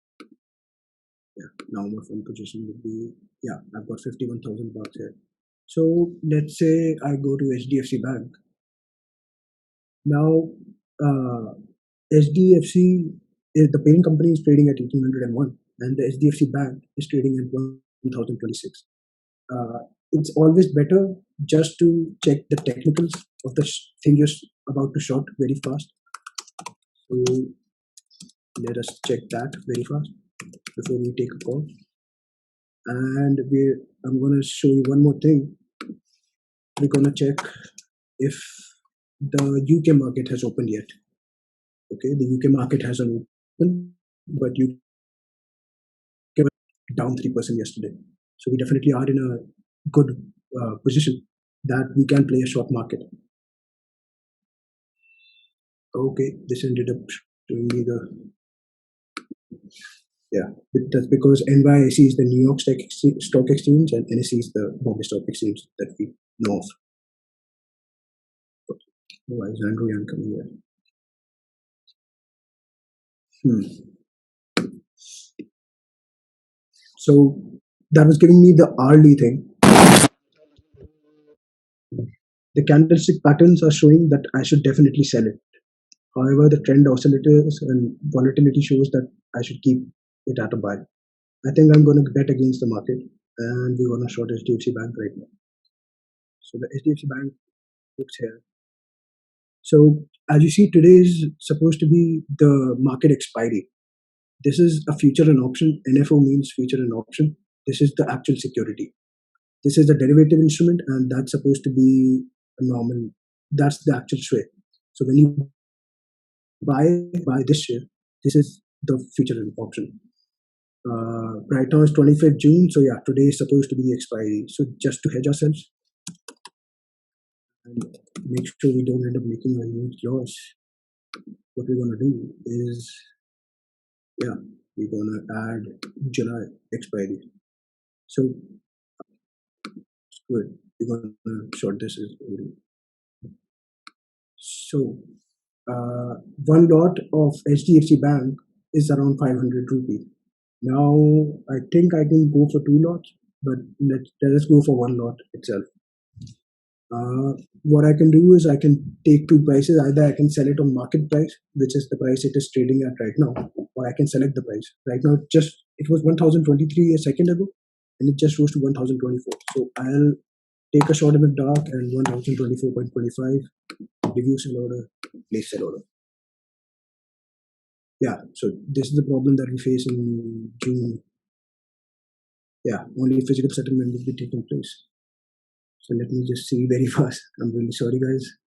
Yeah, now my fund position would be, yeah, I've got 51,000 bucks here. So let's say I go to HDFC Bank. Now, HDFC, the parent company is trading at 1801 and the HDFC Bank is trading at 1026. It's always better just to check the technicals of the thing you're about to short very fast. So let us check that very fast before we take a call. And I'm going to show you one more thing. We're going to check if the UK market has opened yet. Okay, the UK market hasn't opened, but you came down 3% yesterday. So we definitely are in a good position that we can play a short market. Okay, this ended up showing me the, yeah, that's because NYSE is the New York Stock Exchange and NSE is the Bombay Stock Exchange that we know of. Why is Andrew Yang coming here? So that was giving me the hourly thing. The candlestick patterns are showing that I should definitely sell it. However, the trend oscillators and volatility shows that I should keep it at a buy. I think I'm going to bet against the market and we're going to short HDFC Bank right now. So the HDFC Bank looks here. So as you see, today is supposed to be the market expiry. This is a future and option. NFO means future and option. This is the actual security. This is a derivative instrument and that's supposed to be a normal, that's the actual share. So when you buy this share, this is the future and option. Right now is 25th June. So yeah, today is supposed to be the expiry. So just to hedge ourselves and make sure we don't end up making a huge loss, what we're going to do is, yeah, we're going to add July expiry. So it's good. We're going to short this as well. So one lot of HDFC Bank is around 500 rupees. Now I think I can go for 2 lots, but let us go for 1 lot itself. What I can do is I can take two prices. Either I can sell it on market price, which is the price it is trading at right now, or I can select the price. Right now, it was 1023 a second ago, and it just rose to 1024. So I'll take a short in the dark and 1024.25, review sell order, place sell order. Yeah, so this is the problem that we face in June. Yeah, only physical settlement will be taking place. So let me just see very fast. I'm really sorry, guys.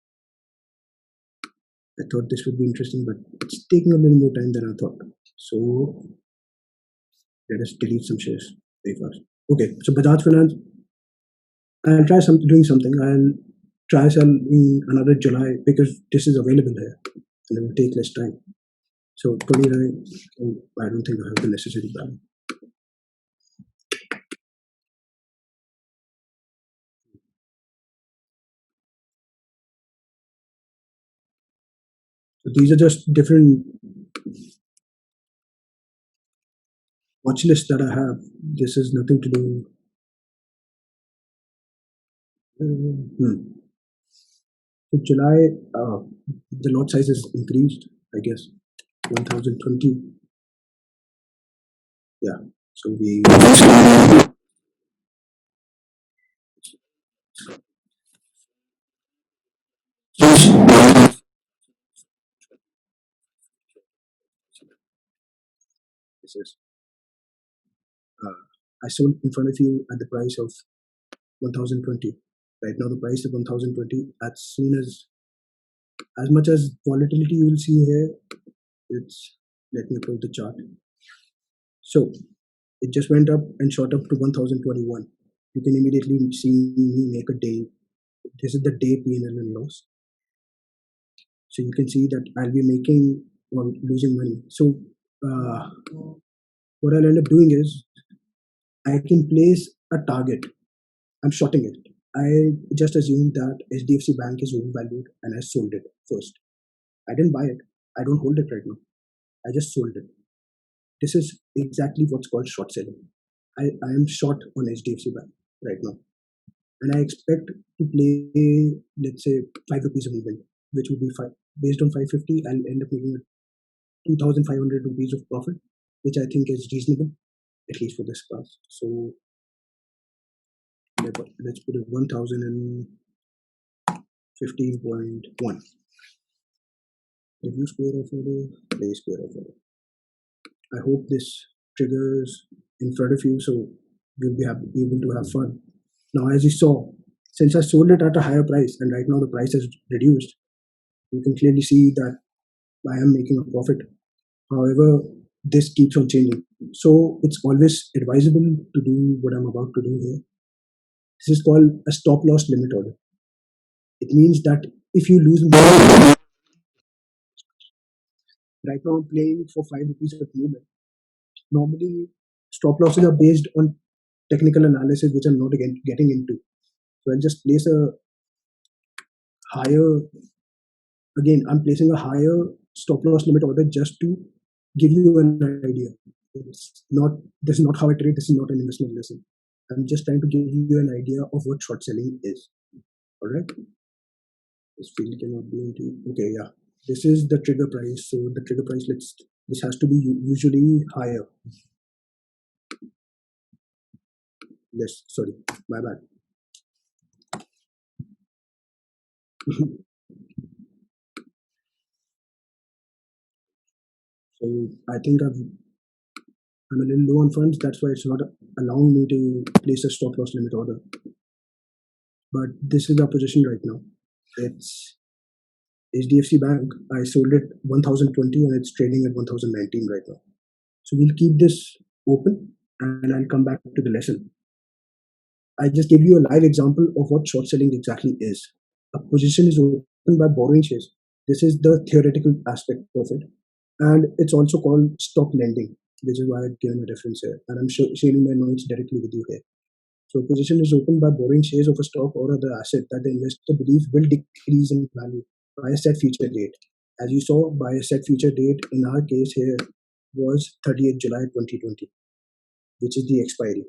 I thought this would be interesting, but it's taking a little more time than I thought. So let us delete some shares very fast. Okay, so Bajaj Finance, I'll try doing something. I'll try selling another July because this is available here and it will take less time. So 29, I don't think I have the necessary balance. So these are just different watch lists that I have. This is nothing to do. So July, the lot size is increased, I guess, 1020. Yeah. So we. This is. I sold in front of you at the price of 1020. Right now, the price is 1020. As much as volatility you will see here, it's. Let me pull the chart. So it just went up and shot up to 1021. You can immediately see me make a day. This is the day P&L and loss. So you can see that I'll be making or losing money. So what I'll end up doing is I can place a target. I'm shorting it. I just assumed that HDFC Bank is overvalued and I sold it first. I didn't buy it. I don't hold it right now. I just sold it. This is exactly what's called short selling. I am short on HDFC Bank right now. And I expect to play, let's say, 5 rupees a movement, which would be based on 550. I'll end up making 2,500 rupees of profit, which I think is reasonable, at least for this class. So let's put it 1015.1. Review square of order, play square of order. I hope this triggers in front of you so you'll be able to have fun. Now, as you saw, since I sold it at a higher price and right now the price is reduced, you can clearly see that I am making a profit. However, this keeps on changing. So it's always advisable to do what I'm about to do here. This is called a stop loss limit order. It means that if you lose money, right now I'm playing for 5 rupees at the moment. Normally, stop losses are based on technical analysis, which I'm not getting into. So I'll just place a higher, again, I'm placing a higher stop loss limit order just to give you an idea. This is not how I trade, this is not an investment lesson. I'm just trying to give you an idea of what short selling is. All right. This field cannot be into. Okay, yeah. This is the trigger price. So the trigger price, this has to be usually higher. Yes, sorry, my bad. So I think I'm a little low on funds. That's why it's not allowing me to place a stop loss limit order. But this is our position right now. It's HDFC Bank. I sold it 1020 and it's trading at 1019 right now. So we'll keep this open and I'll come back to the lesson. I just gave you a live example of what short selling exactly is. A position is opened by borrowing shares. This is the theoretical aspect of it. And it's also called stock lending, which is why I've given a reference here. And I'm sharing my notes directly with you here. So a position is opened by borrowing shares of a stock or other asset that the investor believes will decrease in value by a set future date. As you saw, by a set future date, in our case here, was 30th July 2020, which is the expiry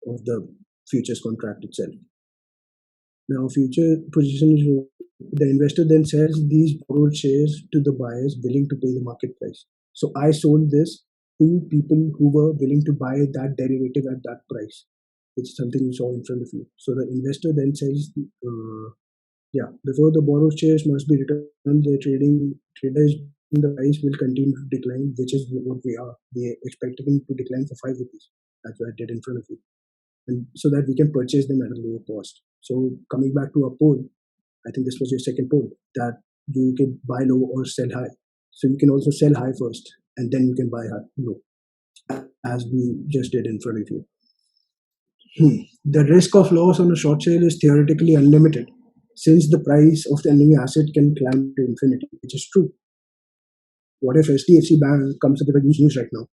of the futures contract itself. Now, future position is the investor then sells these borrowed shares to the buyers willing to pay the market price. So I sold this to people who were willing to buy that derivative at that price, which is something you saw in front of you. So the investor then sells, before the borrowed shares must be returned, the traders the price will continue to decline, which is what we are. We are expecting to decline for 5 rupees. That's what I did in front of you, and so that we can purchase them at a lower cost. So coming back to our poll, I think this was your second poll, that you can buy low or sell high. So you can also sell high first, and then you can buy low, as we just did in front of you. The risk of loss on a short sale is theoretically unlimited, since the price of the ending asset can climb to infinity, which is true. What if HDFC Bank comes up with a huge news right now?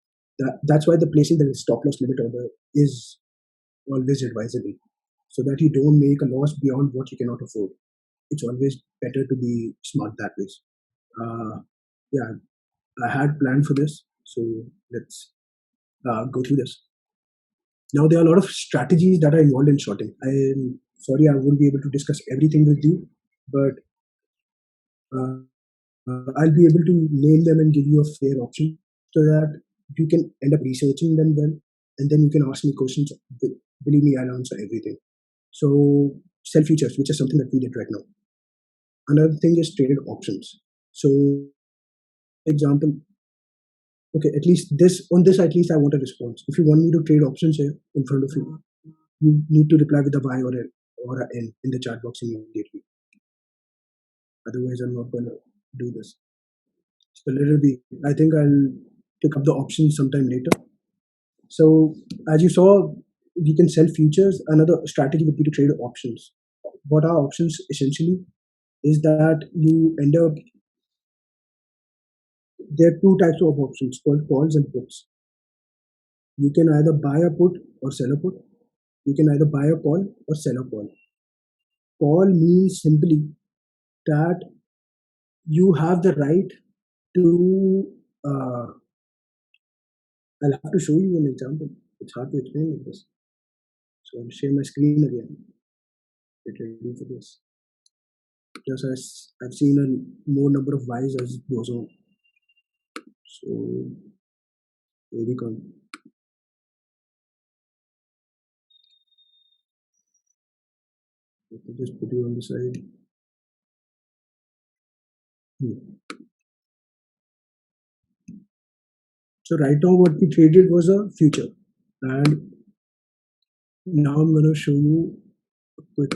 That's why the placing the stop loss limit order is always advisable, so that you don't make a loss beyond what you cannot afford. It's always better to be smart that way. Uh, yeah, I had planned for this, so let's go through this. Now, there are a lot of strategies that are involved in shorting. I'm sorry I won't be able to discuss everything with you, but I'll be able to name them and give you a fair option, so that you can end up researching them well, and then you can ask me questions. Believe me, I'll answer everything. So, sell futures, which is something that we did right now. Another thing is traded options. So, example, okay, at least at least I want a response. If you want me to trade options here in front of you, you need to reply with a Y or a N in the chat box immediately. Otherwise, I'm not gonna do this. So let it be. I think I'll pick up the options sometime later. So as you saw, we can sell futures. Another strategy would be to trade options. What are options essentially? Is that you end up, there are two types of options called calls and puts. You can either buy a put or sell a put. You can either buy a call or sell a call. Call means simply that you have the right to. I'll have to show you an example. It's hard to explain like this. So I'll share my screen again. Get ready for this. Just as I've seen a more number of Y's as it goes on. So here we come. Let me just put you on the side. So right now what we traded was a future, and now I'm going to show you a quick.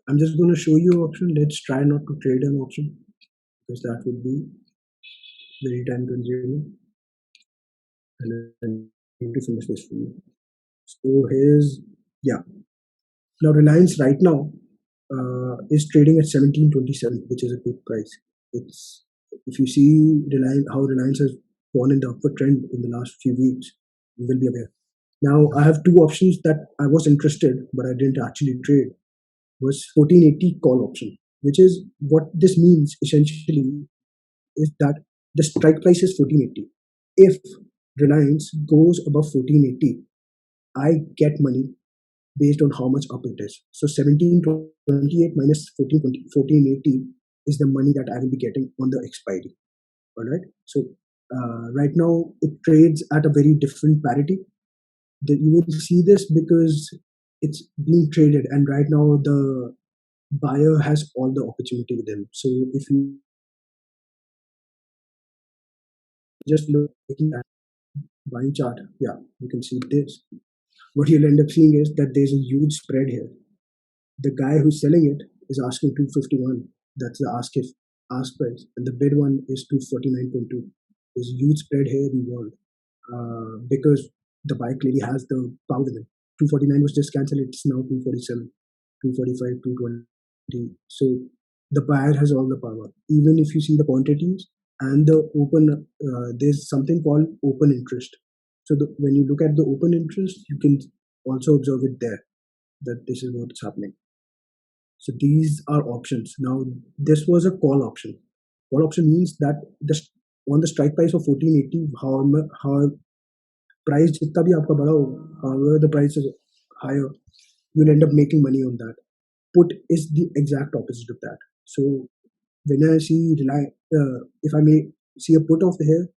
I'm just going to show you an option. Let's try not to trade an option, because that would be very time consuming, and I need to finish this for you. So here's, now Reliance right now is trading at 1727, which is a good price. It's, if you see Reliance, how Reliance has gone in the upward trend in the last few weeks, you will be aware. Now I have two options that I was interested, but I didn't actually trade. Was 1480 call option, which is what this means essentially is that the strike price is 1480. If Reliance goes above 1480, I get money based on how much up it is. So 1728 minus 1480 is the money that I will be getting on the expiry. All right. So right now it trades at a very different parity. You will see this because it's being traded, and right now the buyer has all the opportunity with him. So if you just look at buying chart, you can see this. What you'll end up seeing is that there's a huge spread here. The guy who's selling it is asking 251. That's the ask price, and the bid one is 249.2. There's a huge spread here involved because the buyer clearly has the power with him. 249 was just cancelled. It's now 247, 245, 220. So the buyer has all the power. Even if you see the quantities and the open, there's something called open interest. So when you look at the open interest, you can also observe it there, that this is what's happening. So these are options. Now this was a call option. Call option means that on the strike price of 1480, how price jitna bhi aapka bada ho, however the price is higher, you'll end up making money on that. put is the exact opposite of that. So when I see Reliance, if I may see a put of here,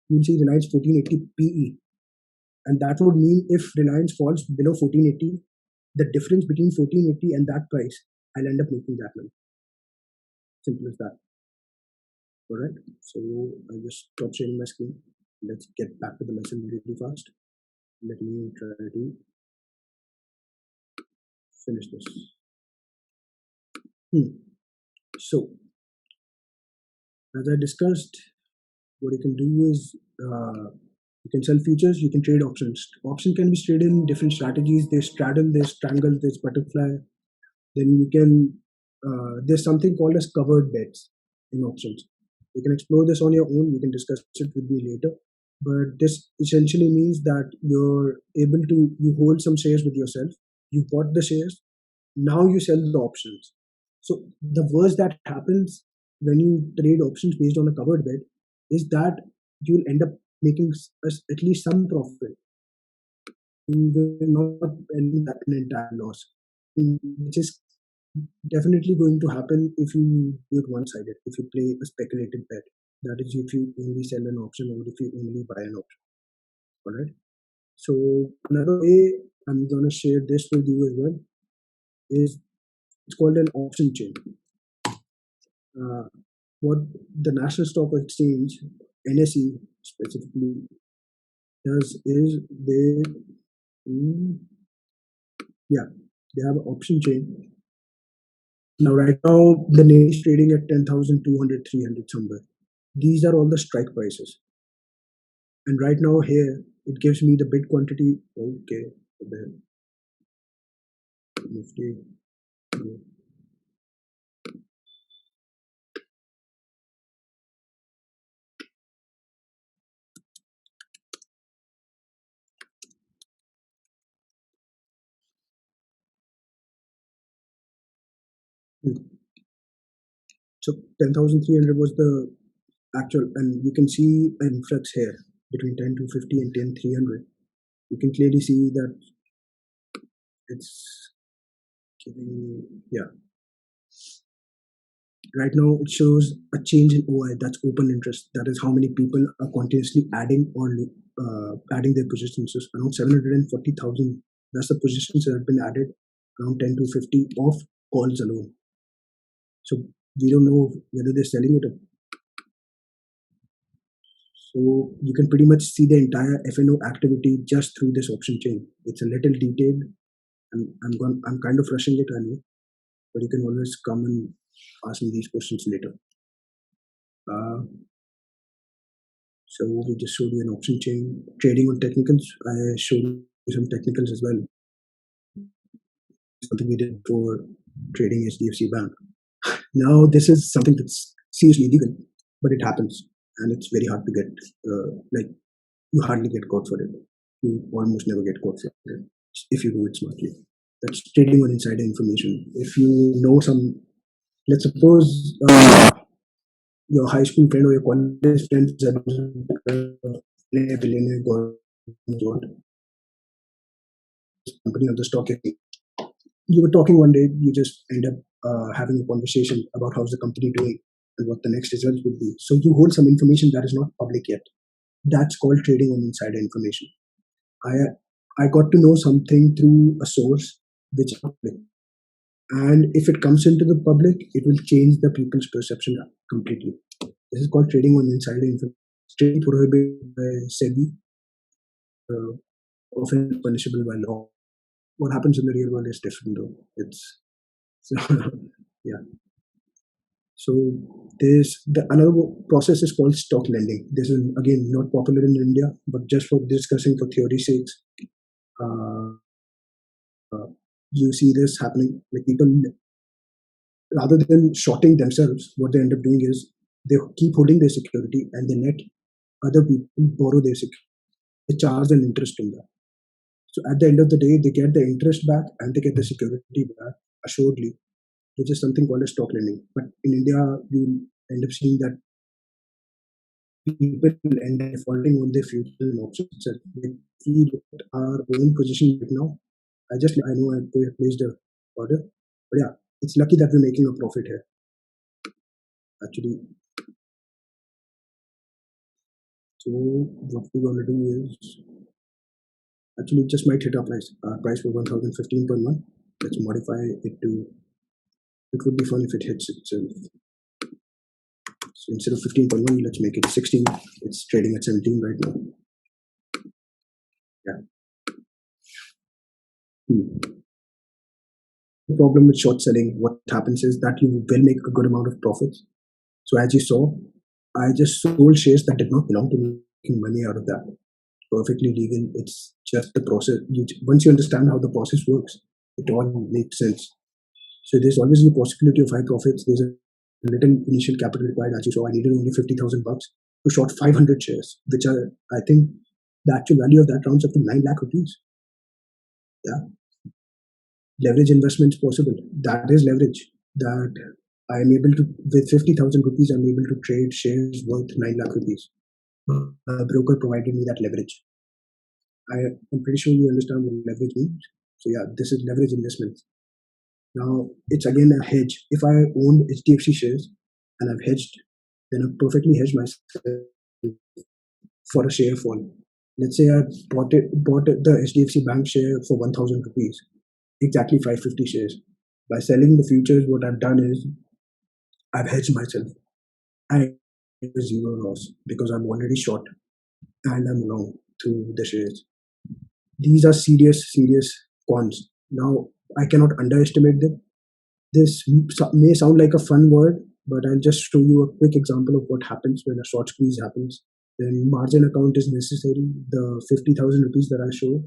you'll see Reliance 1480 PE. And that would mean if Reliance falls below 1480, the difference between 1480 and that price, I'll end up making that money. Simple as that. All right. So I'll just stop sharing my screen. Let's get back to the lesson really fast. Let me try to finish this. So, as I discussed, what you can do is you can sell futures, you can trade options. Option can be traded in different strategies. There's straddle, there's triangle, there's butterfly. Then you can, there's something called as covered bets in options. You can explore this on your own. You can discuss it with me later. But this essentially means that you're able to, you hold some shares with yourself. You bought the shares. Now you sell the options. So the worst that happens when you trade options based on a covered bet is that you'll end up making at least some profit. You will not end up in an entire loss, which is definitely going to happen if you do it one-sided, if you play a speculative bet. That is, if you only sell an option or if you only buy an option. All right. So another way I'm going to share this with you as well is it's called an option chain. What the National Stock Exchange, NSE specifically, does is they have an option chain. Now, right now, the name is trading at 10,200, 300 somewhere. These are all the strike prices. And right now here, it gives me the bid quantity. Okay, Nifty. So 10,300 was the actual, and you can see an influx here between 10,250 and 10,300. You can clearly see that it's giving, right now it shows a change in OI, that's open interest. That is how many people are continuously adding or adding their positions. So around 740,000, that's the positions that have been added, around 10 to 50 of calls alone. So we don't know whether they're selling it. So you can pretty much see the entire FNO activity just through this option chain. It's a little detailed, and I'm kind of rushing it, I know, but you can always come and ask me these questions later. So we just showed you an option chain. Trading on technicals, I showed you some technicals as well. Something we did for trading HDFC Bank. Now this is something that's seriously illegal, but it happens, and it's very hard to get. Like you hardly get caught for it. You almost never get caught for it if you do it smartly. That's trading on insider information. If you know some, let's suppose your high school friend or your college friend is a billionaire company on the stock exchange. You were talking one day, you just end up having a conversation about how's the company doing and what the next results would be. So you hold some information that is not public yet. That's called trading on insider information. I got to know something through a source which is public. And if it comes into the public, it will change the people's perception completely. This is called trading on insider information. Strictly prohibited by SEBI, often punishable by law. What happens in the real world is different, though. It's so, yeah. So another process is called stock lending. This is again not popular in India, but just for discussing for theory sakes, you see this happening. Like people, rather than shorting themselves, what they end up doing is they keep holding their security and they let other people borrow their security. They charge an interest on that. So at the end of the day, they get the interest back and they get the security back assuredly, which is something called as stock lending. But in India, you end up seeing that people end up defaulting on their future options itself. If we look at our own position right now, I know I placed a order. But yeah, it's lucky that we're making a profit here. Actually, so what we're gonna do is actually it just might hit our price. Our price was 1015.1. Let's modify it to. It would be fun if it hits itself. So instead of 15.1, let's make it 16. It's trading at 17 right now. Yeah. The problem with short selling, what happens is that you will make a good amount of profits. So as you saw, I just sold shares that did not belong to me, making money out of that. Perfectly legal. It's just the process. Once you understand how the process works, it all makes sense. So there's always the possibility of high profits. There's a little initial capital required. As you saw, I needed only 50,000 bucks to short 500 shares, which are, I think, the actual value of that rounds up to 9 lakh rupees. Yeah. Leverage investments possible. That is leverage. That I am able to, with 50,000 rupees, I'm able to trade shares worth 9 lakh rupees. A broker provided me that leverage. I'm pretty sure you understand what leverage means. So yeah, this is leverage investment. Now it's again a hedge. If I own HDFC shares and I've hedged, then I've perfectly hedged myself for a share fall. Let's say I bought the HDFC Bank share for 1,000 rupees, exactly 550 shares. By selling the futures, what I've done is I've hedged myself. I have zero loss because I'm already short and I'm long to the shares. These are serious cons. Now I cannot underestimate them. This may sound like a fun word, but I'll just show you a quick example of what happens when a short squeeze happens. Then margin account is necessary. The 50,000 rupees that I show,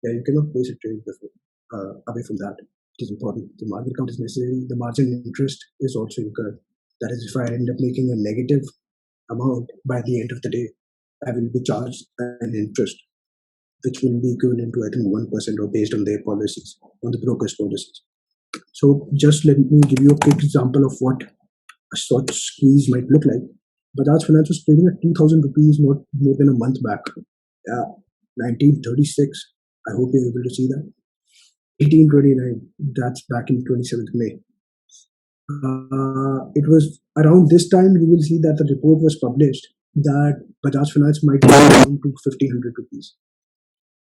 yeah, you cannot place a trade before, away from that. It is important. The margin account is necessary. The margin interest is also incurred. That is, if I end up making a negative amount by the end of the day, I will be charged an interest, which will be equivalent to I think 1% or based on their policies, on the broker's policies. So just let me give you a quick example of what a short squeeze might look like. Bajaj Finance was trading at 2,000 rupees not more than a month back. Yeah, 1936. I hope you're able to see that. 1829. That's back in 27th May. It was around this time you will see that the report was published that Bajaj Finance might go down to 1,500 rupees.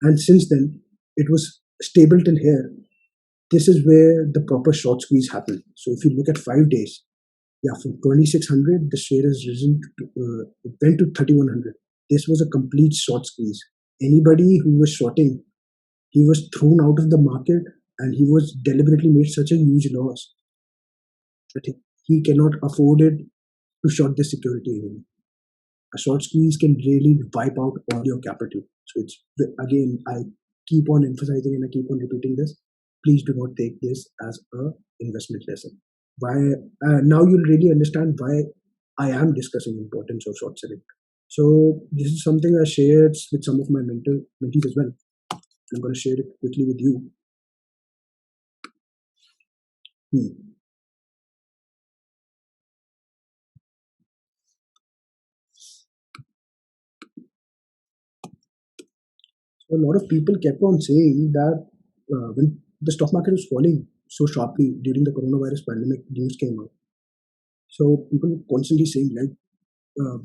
And since then, it was stable till here. This is where the proper short squeeze happened. So if you look at 5 days, yeah, from 2,600, the share has risen to, it went to 3,100. This was a complete short squeeze. Anybody who was shorting, he was thrown out of the market and he was deliberately made such a huge loss that he cannot afford it to short the security anymore. A short squeeze can really wipe out all your capital. So it's, again, I keep on emphasizing and I keep on repeating this. Please do not take this as a investment lesson. Why now you'll really understand why I am discussing importance of short selling. So this is something I shared with some of my mentees as well. I'm going to share it quickly with you. So a lot of people kept on saying that when the stock market was falling so sharply during the coronavirus pandemic, news came out. So people were constantly saying like,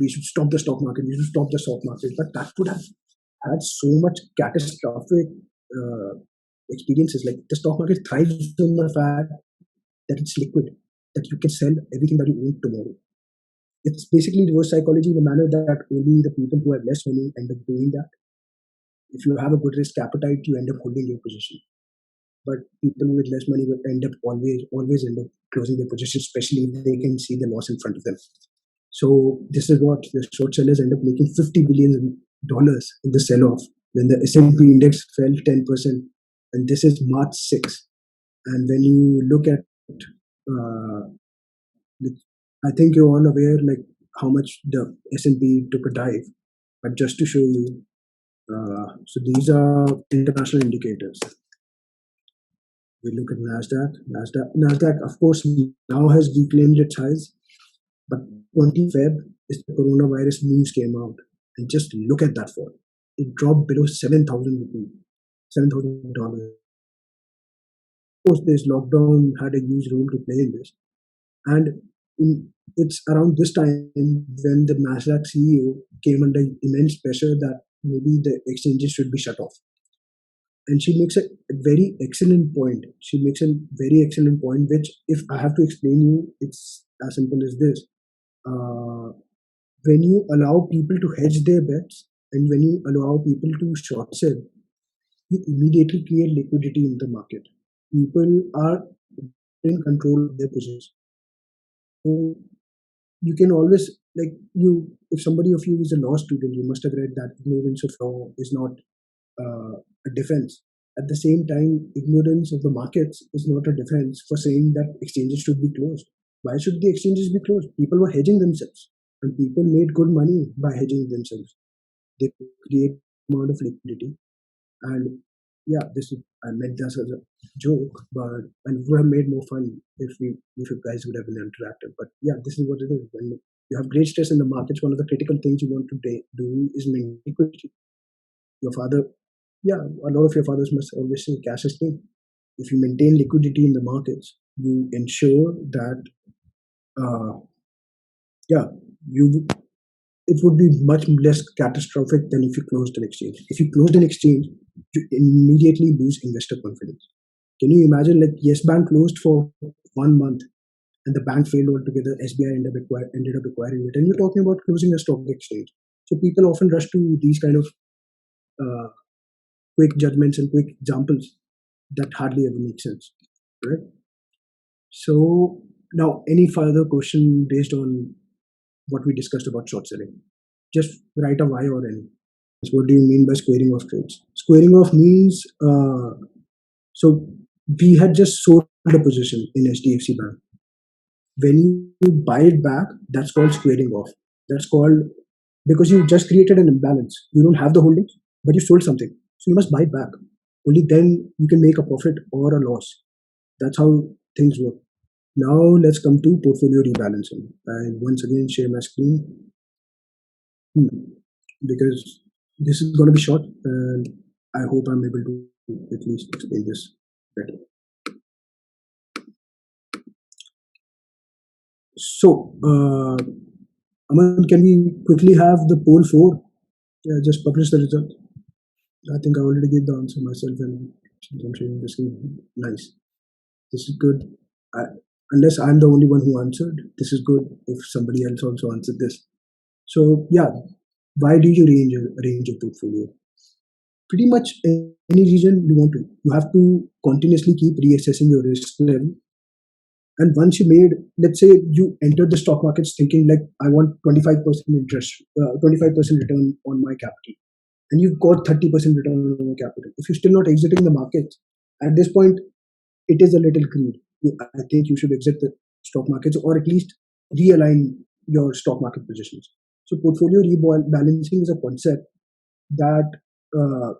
we should stop the stock market, we should stop the stock market. But that would have had so much catastrophic experiences. Like the stock market thrives on the fact that it's liquid, that you can sell everything that you own tomorrow. It's basically reverse psychology in a manner that only the people who have less money end up doing that. If you have a good risk appetite, you end up holding your position. But people with less money will end up always end up closing their position, especially if they can see the loss in front of them. So this is what the short sellers end up making $50 billion in the sell-off when the S&P index fell 10%, and this is March 6th. And when you look at, I think you're all aware like how much the S&P took a dive. But just to show you, so these are international indicators. We look at Nasdaq, of course, now has reclaimed its highs, but 20 Feb is the coronavirus news came out, and just look at that fall. It dropped below 7,000 rupees, $7,000. course, this lockdown had a huge role to play in this. And it's around this time when the Nasdaq CEO came under immense pressure that maybe the exchanges should be shut off. And she makes a very excellent point. She makes a very excellent point, which, if I have to explain you, it's as simple as this. Uh, when you allow people to hedge their bets and when you allow people to short sell, you immediately create liquidity in the market. People are in control of their positions. So you can always, like, if somebody of you is a law student, you must have read that ignorance of law is not a defense. At the same time, ignorance of the markets is not a defense for saying that exchanges should be closed. Why should the exchanges be closed? People were hedging themselves, and people made good money by hedging themselves. They create amount of liquidity, and yeah, this is, I meant this as a joke, but and would have made more fun if you guys would have been interactive. But yeah, this is what it is. When you have great stress in the markets, one of the critical things you want to do is maintain liquidity. Your father, yeah, a lot of your fathers must always say cash is king. If you maintain liquidity in the markets, you ensure that, uh, yeah, you it would be much less catastrophic than if you closed an exchange. If you closed an exchange, you immediately lose investor confidence. Can you imagine, like, Yes Bank closed for 1 month and the bank failed altogether? SBI ended up acquiring it, and you're talking about closing a stock exchange. So people often rush to these kind of uh, quick judgments and quick examples that hardly ever make sense, right? So now, any further question based on what we discussed about short selling? Just write a Y or N. So what do you mean by squaring off trades? Squaring off means, so we had just sold a position in HDFC Bank. When you buy it back, that's called squaring off. That's called, because you just created an imbalance. You don't have the holdings, but you sold something. So you must buy it back. Only then you can make a profit or a loss. That's how things work. Now let's come to portfolio rebalancing. I once again share my screen. Because this is going to be short, and I hope I'm able to at least explain this better. So, Aman, can we quickly have the poll 4? Yeah, just publish the result. I think I already gave the answer myself, and since I'm sharing the screen, nice. This is good. I, unless I'm the only one who answered, this is good if somebody else also answered this. So, yeah, why do you arrange a portfolio? Pretty much any region you want to. You have to continuously keep reassessing your risk level. And once you made, let's say you entered the stock markets thinking like, I want 25% interest, 25% return on my capital, and you've got 30% return on your capital. If you're still not exiting the markets, at this point, it is a little greed. I think you should exit the stock markets or at least realign your stock market positions. So portfolio rebalancing is a concept that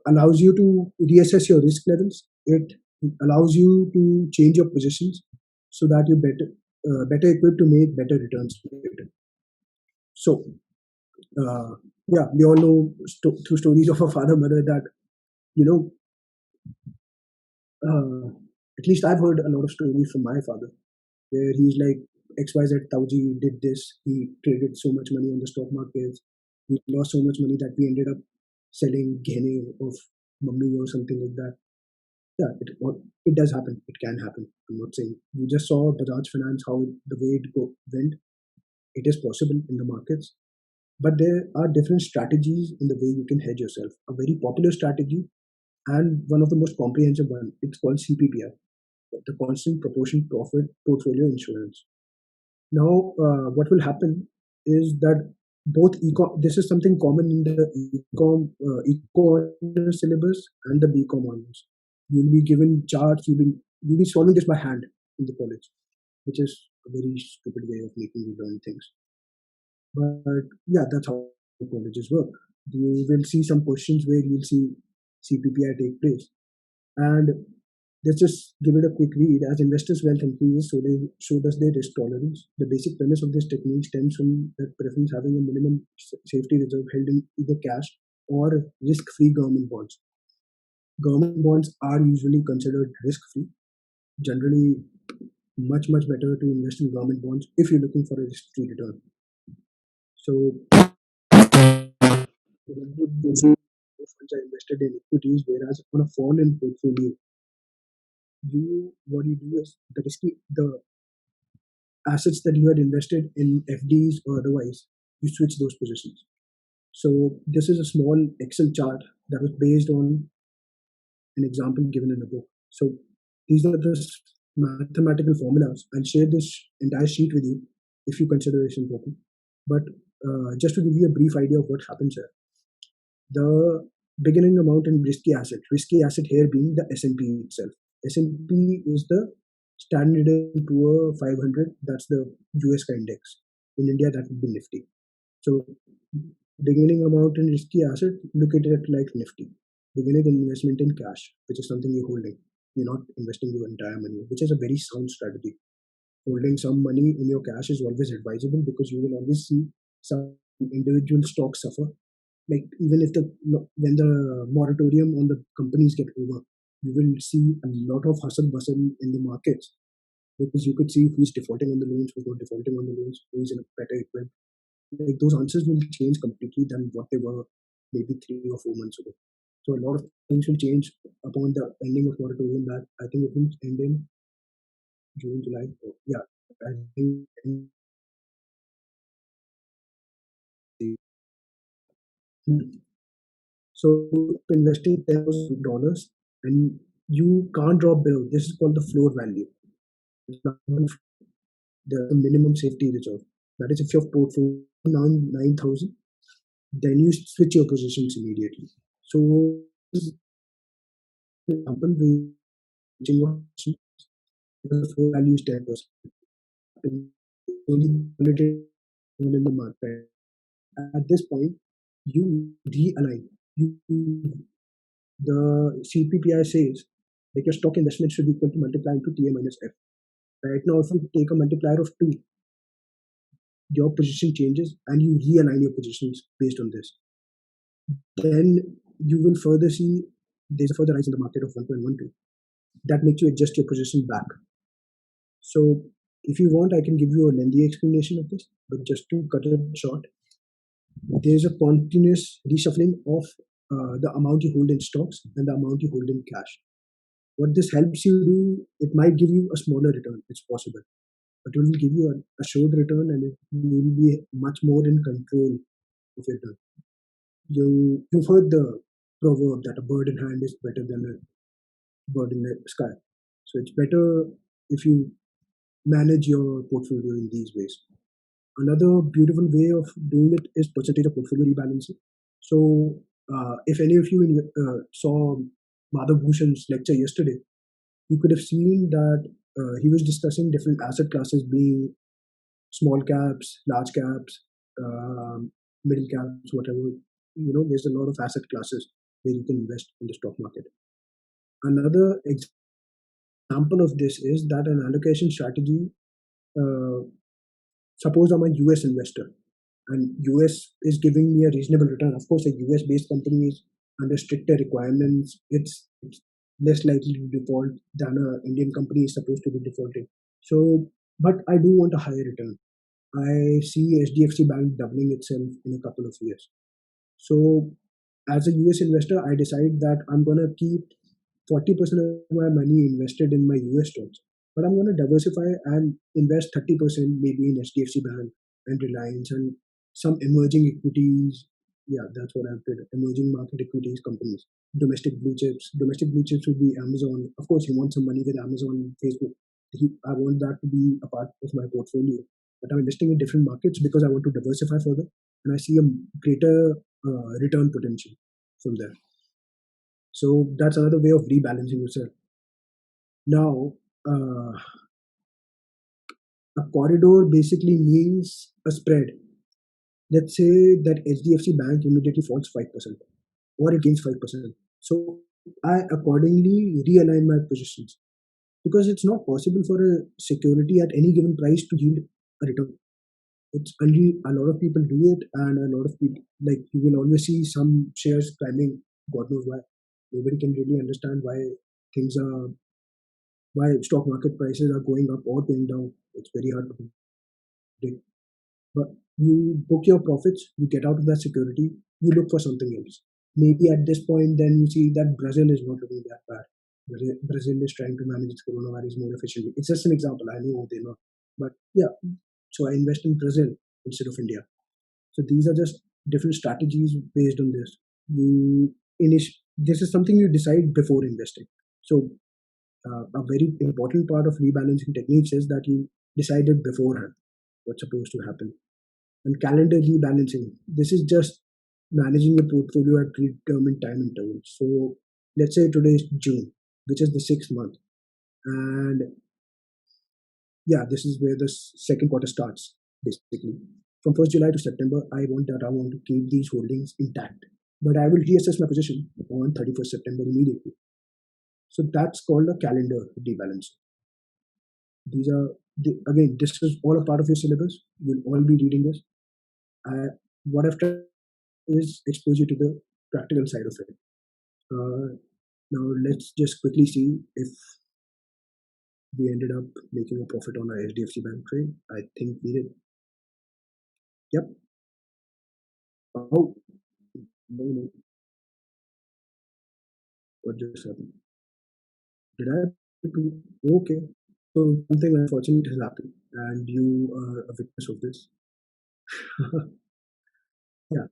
allows you to reassess your risk levels. It allows you to change your positions so that you're better equipped to make better returns later. So, yeah, we all know through stories of our father, mother that, you know, at least I've heard a lot of stories from my father where he's like, XYZ Tauji did this, he traded so much money on the stock markets, he lost so much money that we ended up selling gehne of mummy or something like that. Yeah, it does happen. It can happen. I'm not saying. You just saw Bajaj Finance, how the way went. It is possible in the markets, but there are different strategies in the way you can hedge yourself. A very popular strategy and one of the most comprehensive one, it's called CPPI, the Constant Proportion Profit Portfolio Insurance. Now, what will happen is that this is something common in the econ syllabus and the BCom honors. You'll be given charts. You'll be solving this by hand in the college, which is a very stupid way of making you learn things. But yeah, that's how colleges work. You will see some questions where you'll see CPPI take place, and let's just give it a quick read. As investors' wealth increases, so does their risk tolerance. The basic premise of this technique stems from the preference having a minimum safety reserve held in either cash or risk-free government bonds. Government bonds are usually considered risk-free, generally much better to invest in government bonds if you're looking for a risk-free return. So those funds are invested in equities, whereas on a fall in portfolio, what you do is the assets that you had invested in FDs or otherwise, you switch those positions. So this is a small Excel chart that was based on an example given in a book. So these are the mathematical formulas. I'll share this entire sheet with you if you consider this important. But just to give you a brief idea of what happens here, the beginning amount in risky asset here being the S&P itself. S&P is the Standard & Poor 500. That's the US index. In India, that would be Nifty. So beginning amount in risky asset, look at it like Nifty. Beginning investment in cash, which is something you're holding. You're not investing your entire money, which is a very sound strategy. Holding some money in your cash is always advisable because you will always see some individual stocks suffer. Like even if when the moratorium on the companies get over, you will see a lot of hustle bustle in the markets because you could see who's defaulting on the loans, who's not defaulting on the loans, who's in a better equipped. Like those answers will change completely than what they were maybe 3 or 4 months ago. So a lot of things will change upon the ending of moratorium. That I think it will end in June, July. Oh, yeah, I think. So investing $10,000 and you can't drop below. This is called the floor value. The minimum safety reserve. That is, if your portfolio 9,000, then you switch your positions immediately. So, for example, switching your position because the floor value is 10%. Only in the market. At this point, you realign. You the CPPI says that your stock investment should be equal to multiply into TA minus F. Right now, if you take a multiplier of 2, your position changes and you realign your positions based on this. Then you will further see there's a further rise in the market of 1.12. That makes you adjust your position back. So if you want, I can give you a lengthy explanation of this, but just to cut it short, there's a continuous reshuffling of the amount you hold in stocks and the amount you hold in cash. What this helps you do, it might give you a smaller return, it's possible, but it will give you a assured return and you will be much more in control of your return. You've heard the proverb that a bird in hand is better than a bird in the sky. So it's better if you manage your portfolio in these ways. Another beautiful way of doing it is percentage of portfolio rebalancing. So if any of you saw Madhav Bhushan's lecture yesterday, you could have seen that he was discussing different asset classes being small caps, large caps, middle caps, whatever. There's a lot of asset classes where you can invest in the stock market. Another example of this is that an allocation strategy, suppose I'm a US investor and US is giving me a reasonable return. Of course, a US based company is under stricter requirements. It's less likely to default than an Indian company is supposed to be defaulting. So, but I do want a higher return. I see HDFC Bank doubling itself in a couple of years. So, as a US investor, I decide that I'm going to keep 40% of my money invested in my US stocks, but I'm going to diversify and invest 30% maybe in HDFC Bank and Reliance and some emerging equities. Yeah, that's what I've did. Emerging market equities companies, domestic blue chips. Domestic blue chips would be Amazon. Of course, you want some money with Amazon, Facebook. I want that to be a part of my portfolio. But I'm investing in different markets because I want to diversify further and I see a greater return potential from there. So that's another way of rebalancing yourself. Now, a corridor basically means a spread. Let's say that HDFC Bank immediately falls 5% or it gains 5%. So I accordingly realign my positions because it's not possible for a security at any given price to yield a return. It's only a lot of people do it, and a lot of people, like, you will always see some shares climbing. God knows why. Nobody can really understand why things are why stock market prices are going up or going down. It's very hard to predict. But you book your profits, you get out of that security, you look for something else. Maybe at this point, then you see that Brazil is not looking that bad. Brazil is trying to manage its coronavirus more efficiently. It's just an example. I know they're not. But yeah, so I invest in Brazil instead of India. So these are just different strategies based on this. This is something you decide before investing. So a very important part of rebalancing techniques is that you decided beforehand what's supposed to happen. And calendar rebalancing, this is just managing your portfolio at predetermined time intervals. So let's say today is June, which is the 6th month. And yeah, this is where the second quarter starts, basically. From 1st July to September, I want to keep these holdings intact. But I will reassess my position on 31st September immediately. So that's called a calendar rebalance. These are, again, this is all a part of your syllabus. You'll all be reading this. What I've tried is expose you to the practical side of it. Now, let's just quickly see if we ended up making a profit on our HDFC Bank trade. I think we did. Yep. Oh, no. What just happened? Did I? Okay. So something unfortunate has happened, and you are a witness of this. Yeah.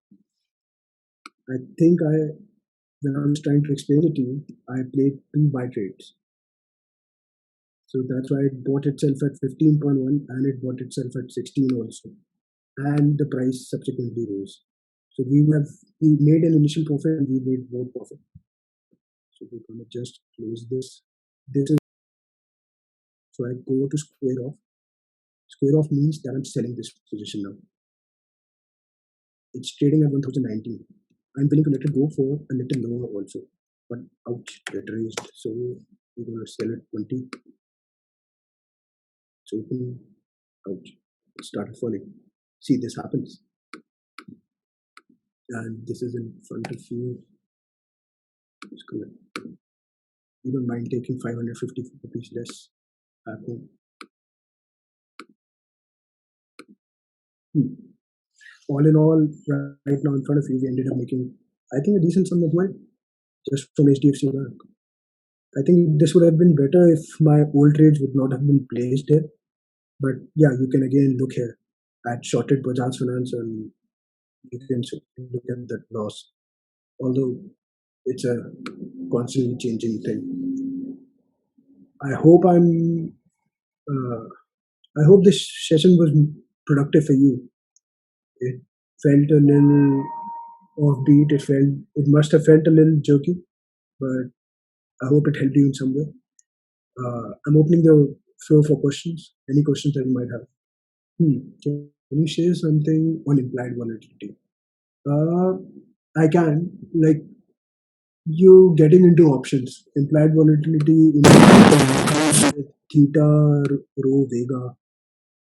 I think when I was trying to explain it to you, I played 2 buy trades. So that's why it bought itself at 15.1 and it bought itself at 16 also. And the price subsequently rose. So we made an initial profit and we made more profit. So we're going to just close this. So I go to square off. Square off means that I'm selling this position now. It's trading at 1019. I'm willing to let it go for a little lower also. But ouch, it raised. So we're going to sell it 20. It's open. Ouch. It started falling. See, this happens. And this is in front of you. Screw it. You don't mind taking 550 rupees less back home. All in all, right now in front of you, we ended up making, I think, a decent sum of money just from HDFC Bank. I think this would have been better if my old trades would not have been placed there. But yeah, you can again look here at shorted Bajaj Finance and you can look at that loss. Although it's a constantly changing thing. I hope this session was productive for you. It felt a little offbeat. It must have felt a little jerky, but I hope it helped you in some way. I'm opening the floor for questions. Any questions that you might have? Can you share something on implied volatility? I can. Like, you getting into options. Implied volatility in theta, rho, vega.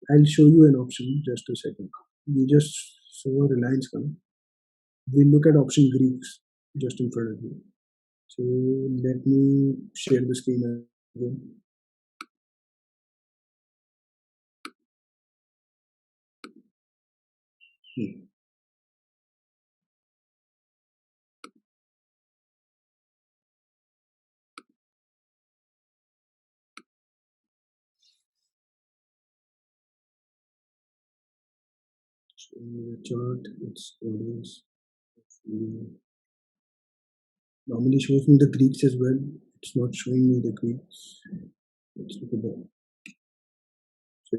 I'll show you an option just a second. We just saw Reliance coming. We'll look at option Greeks just in front of you. So let me share the screen again. So the chart, it's always normally shows me the Greeks as well. It's not showing me the Greeks. Let's look at that. So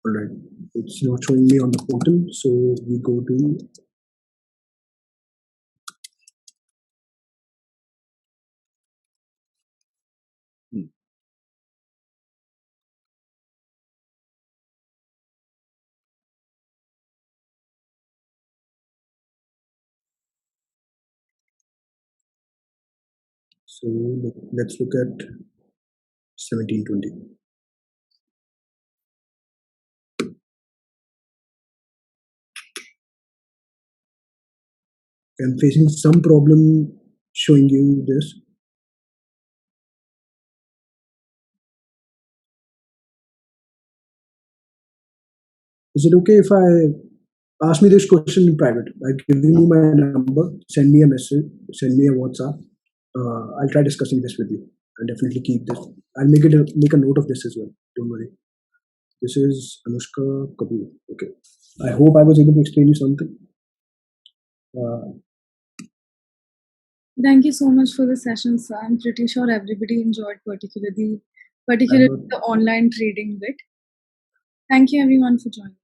all right, it's not showing me on the portal. So we go to so let's look at 1720. I'm facing some problem showing you this. Is it okay if I ask me this question in private? By giving you my number, send me a message, send me a WhatsApp. I'll try discussing this with you and definitely keep this. I'll make a note of this as well. Don't worry. This is Anushka Kapoor. Okay. I hope I was able to explain you something. Thank you so much for the session, sir. I'm pretty sure everybody enjoyed particularly the online trading bit. Thank you everyone for joining.